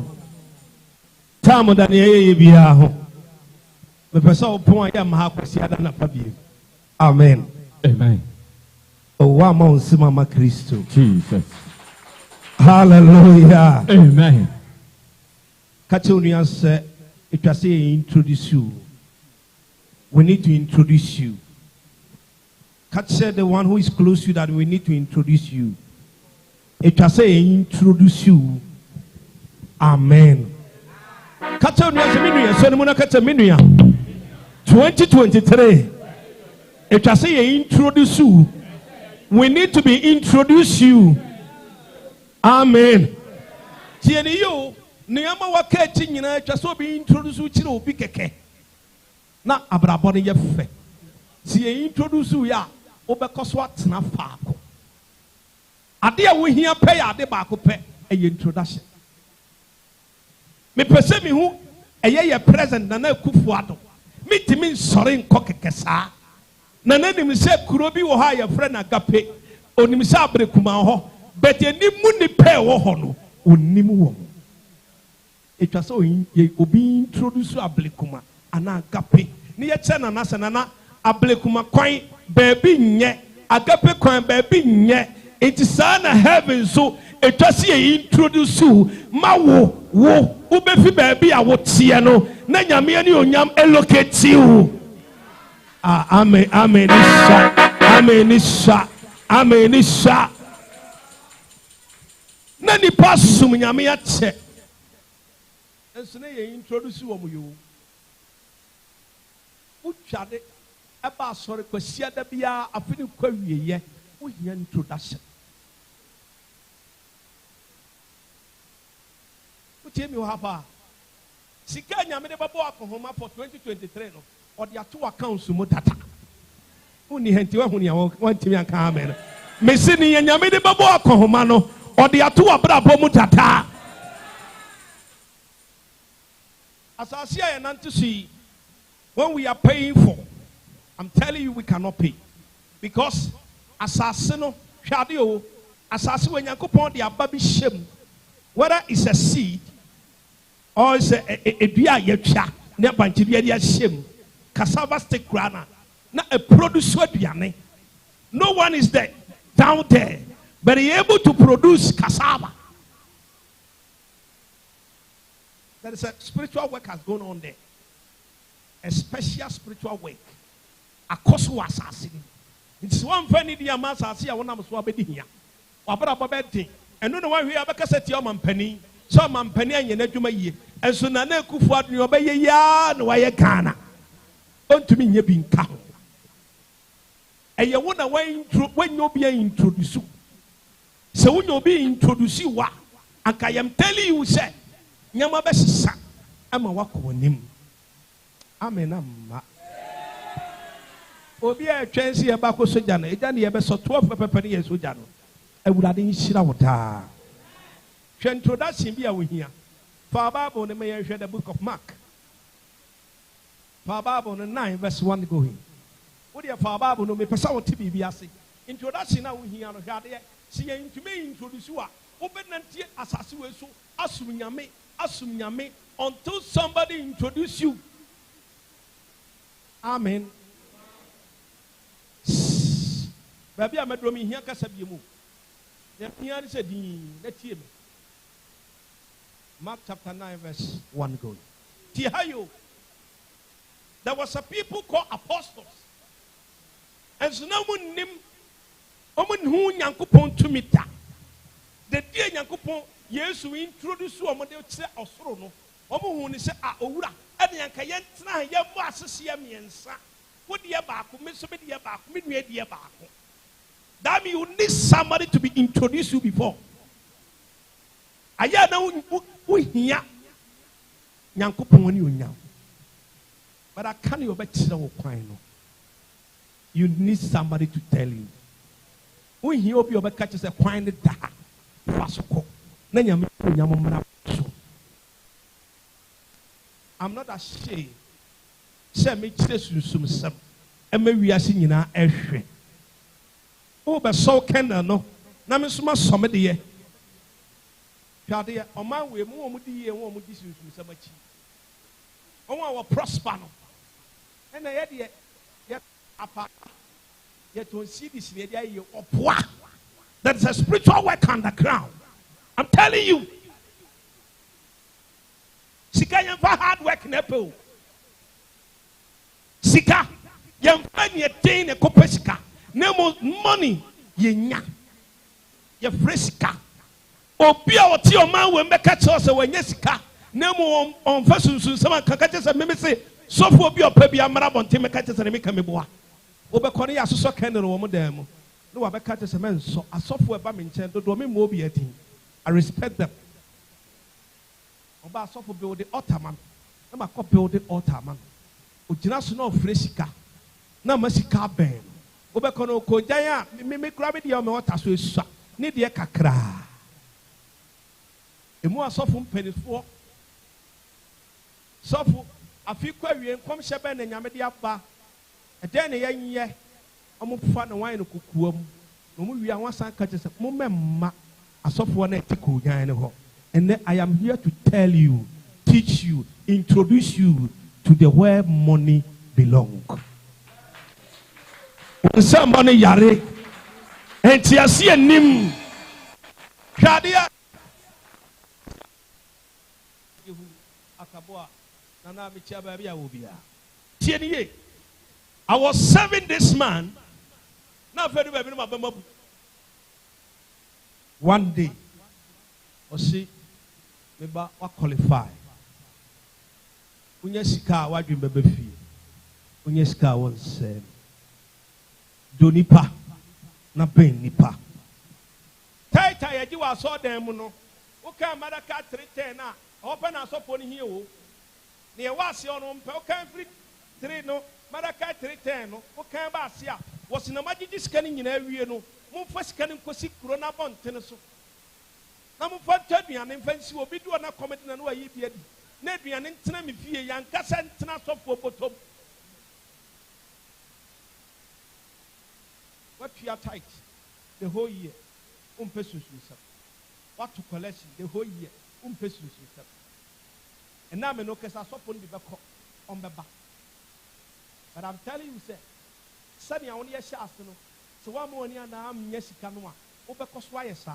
tamu da ne ye bia ho me pesa opon ya ma akwasi ada na pa bie amen amen o wa ma onsi mama Kristo Jesus hallelujah amen kache onu say it was say introduce you we need to introduce you Catch said the one who is close to you that we need to introduce you it was say introduce you amen. Kata unia seminuya, so nimuna kata minuya. 2023. It was say introduce you. We need to be introduce you. Amen. Tieni yo, niyama wakati nyina it was so be introduce you chiro obi keke. Na abraboni ye fe. Si introduce you ya, obekoswa tena faako. Ade a wo hia pe ya ade ba ko pe e introduction. Me pese mi hu eye present na na kufu ado mitimi nsore nko kekesa na na nim se kuro bi wo ha ye friend agape onim se abrekuma ho but enimu ni pe wo ho no onim wo etwa so obi introduce abrekuma ana agape ni ye che na na se na abrekuma kwan baby nye agape kwan baby nye enti sa na heaven so etwa se introduce ma wo ubefi baby a wotie no na nyame ani onyam elocate you amen amen isha na ni pasum nyame ya che enso na ye introduce wo mo yo utwade eba asore kwasia da bia afini kwa wieye wo hia introduction Tell me what Sika nyame de babo akohoma for 2023 no or the two accounts mu tata uni henti wa huni wan timi anka amen me se ni nyame de babo akohoma no or the two abrabo mu tata asasi ya nanti see when we are paying for I'm telling you we cannot pay because asasi no hwade o asasi we Nyankopon de aba bi shem whether it's a seed or it's a dua yetwa ne banchiri ya shem cassava stick grana na a produce aduane no one is there down there but he able to produce cassava. There is a spiritual work has gone on there, a special spiritual work akoso wasase it's one funny dia masase ya wona mso abedi hia wabra babedi eno no wan hwe abekasa tie o mampani so mampani anye na dwuma yie enso na na ekufu aduni obeye ya na waye Ghana ontumi nye bi nka ho eye wona wan obi introduce se won obi introduce wa aka yam tell you say nyama besisa ama wako nim amen amma obi a twensi e ba ko soja no eja ne ye be so 12 pepe ne ye soja no awurade nhira wotaa hwe introduction bi a wo hia fa Bible ne me ye hwe the book of Mark fa Bible no 9 verse 1 go hin wo de fa Bible no me pesa wo ti bibi ase introduction na wo hia no hwade si ye intime introduce wa wo benantie asase we so asum nyame asum nyame until somebody introduce you. Amen. Baby, I'm a drumming here. Casabimu. Here is a dean. Let's hear me. Mark chapter 9, verse 1 go. Tihayo. There was a people called apostles. And so no one named Omen who Yankupon to meet that. The dear Yankupon, yes, we introduce you a model of Sorono. Omo who is a Ora, and Yankayentna, Yabassia, and Sa. What the Abaku, Miss Media Baku, Media Baku. That means you need somebody to be introduced you before. I know we hear Yankupon when you know. But I can't you bet you need somebody to tell you. When he open your catches a quiet that I'm not ashamed. Say me some and maybe we are seeing in our air. Oh, but so can no. Namisma somebody. Shadia, on my way, more with the one with this so much. Oh, our prosper. And I had yet apart. Yet to see this lady of what? That's a spiritual work on the ground. I'm telling you. Sika yam hard work in Apple. Sika yam find your thing a copesika. No money yenya. Your fresca. Opia or Tio man will make a choice when Yesika. No more on first someone can catch us and maybe say, so for be a baby amarabon team catches and make a meboa. Obekonia so kind of woman demo. No, I catch a man so a software bamming chain to do me more be a thing. I respect them. Oba software build the Ottoman. I'm a copy of the Ottoman. Ujinational fresca. No Messica Ben. Obekono Kojaya, me gravity on my water so need the kakra. A more soft penny for soft. A few query and come shaban and Yamedia bar. A then a young year, I'm a fan of wine of cookwoom. No more, we are one son catches a moment, a software net to cool. And then I am here to tell you, teach you, introduce you to the where money belongs. When somebody yare, and see a nim, Shadia Akaboa, Nana Michabia Ubia. Tienie. I was serving this man. Now, one day, I see, maybe I qualify. When you see car, what you baby feel? When you see car, one say, do nipa, na pain nipa. Tai, you are so damn no. Okay, Madaka 310 now. Open us up on here. Near was your own, okay, 3 no. Maraka 310 no okay ba sia was na magigi scanning in area no mo fa scanning kosi corona bon teneso na mo fa taduane fancy obi do na comedy na no ayi bia di na aduane ntena me fie yan kasa ntena sofo potom what you are tight the whole year pesos what to collection the whole year pesos and now me no kasa sofo bi beko on beba. But I'm telling you, sir, Sunny, I only a shot. So one morning, I'm yes, you can one. Obekos why, sir.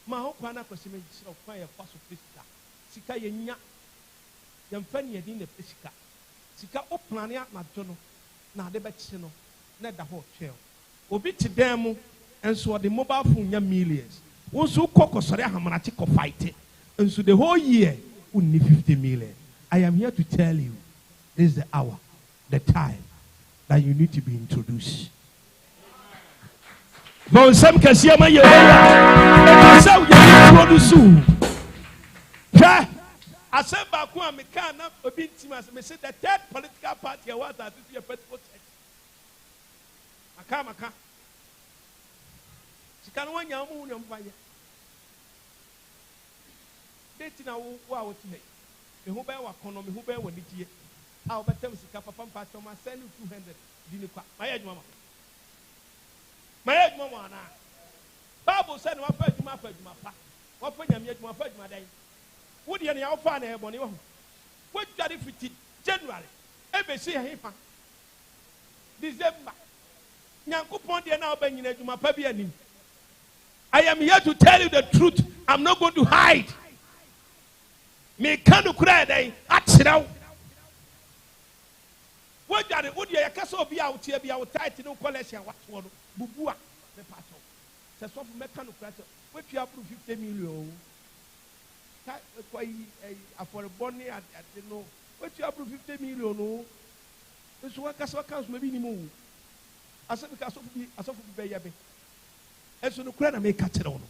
My whole plan of cosmic of fire, fossil physica. Sika yenya, young Fanny, in the physica. Sika oplania, my journal, now the betchino, not the whole chair. Obi to them, and so the mobile phone, young millions. Once who cock sorry, Hamanatic of fight, and so the whole year, only 50 million. I am here to tell you, this is the hour. The time that you need to be introduced. But some can see my introduce. I said back when I can't have a bit to myself. I said the third political party I was at this Pentecostal church. I can't. She can't want your moon on fire. Dating our wow today. The who bear economy, who bear what did you? I'll bet them to Papa Pastor, my send you 200. My age, Mama. My age, Mama. Bible said, what first my first, my pa. What when you my first, my day. Would you have found a bonny? What got it 50 January? Every see him. December. Nyankopon dey na obanyin adwuma pa bi anim. I am here to tell you the truth. I'm not going to hide. Me kanu kura dey akyerɛw. What got it? Would you yakasa obi a wotie bi a wotait no collection watwo no bubu a me pato. Se so me kanu kura to. What you approve 50 million. Kai kwai aforebɔne ade no. What you approve 50 million no. Nso wakasa accounts maybe ni mu. Asa because asofu be yabe. Eso no kura na me ka kyerɛ wo no.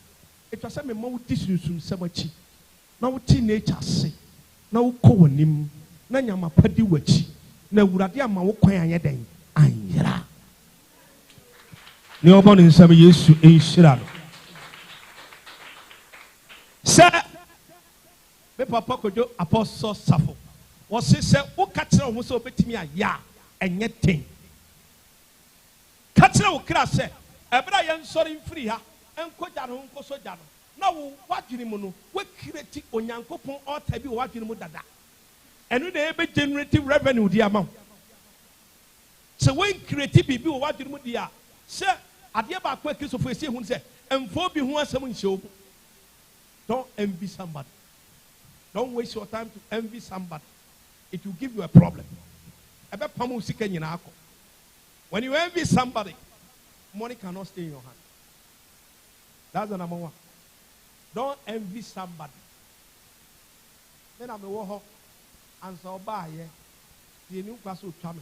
Etwa sɛ me ma wo disunsun sɛmachi. Na wo ti nature se. Na wo kɔ w'anim. Na nyama padi w'achi. Na Awurade ama wo kwan anyɛ den. Anyera. Ne ɔbɔ ne nsɛm Yesu enhyira no. Sɛ me papa kojo apostle Safo. Wɔse sɛ wo ka kyerɛ wo sɛ obetimi ayɛ a ɛnyɛ den. Ka kyerɛ wo kra sɛ ebra yɛn sɔre mfiri ha enko gya no nko so gya no na wo wadwene mu no wo kireti onyankopɔn ɔta bi wo wadwene mu dada ɛno na ebe generative revenue di ama sɛ wo kireti bibi wo wadwene mu di a sɛ adeɛ ba akɔ kristofo esi hu sɛ emfo bi hu asɛm nhyɛ wo. Don't envy somebody. Don't waste your time to envy somebody. It will give you a problem. Ebe pamu sika nyina akɔ. When you envy somebody, money cannot stay in your hand. That's the number one. Don't envy somebody. Then I'm a war and so buy ye. The new class will come.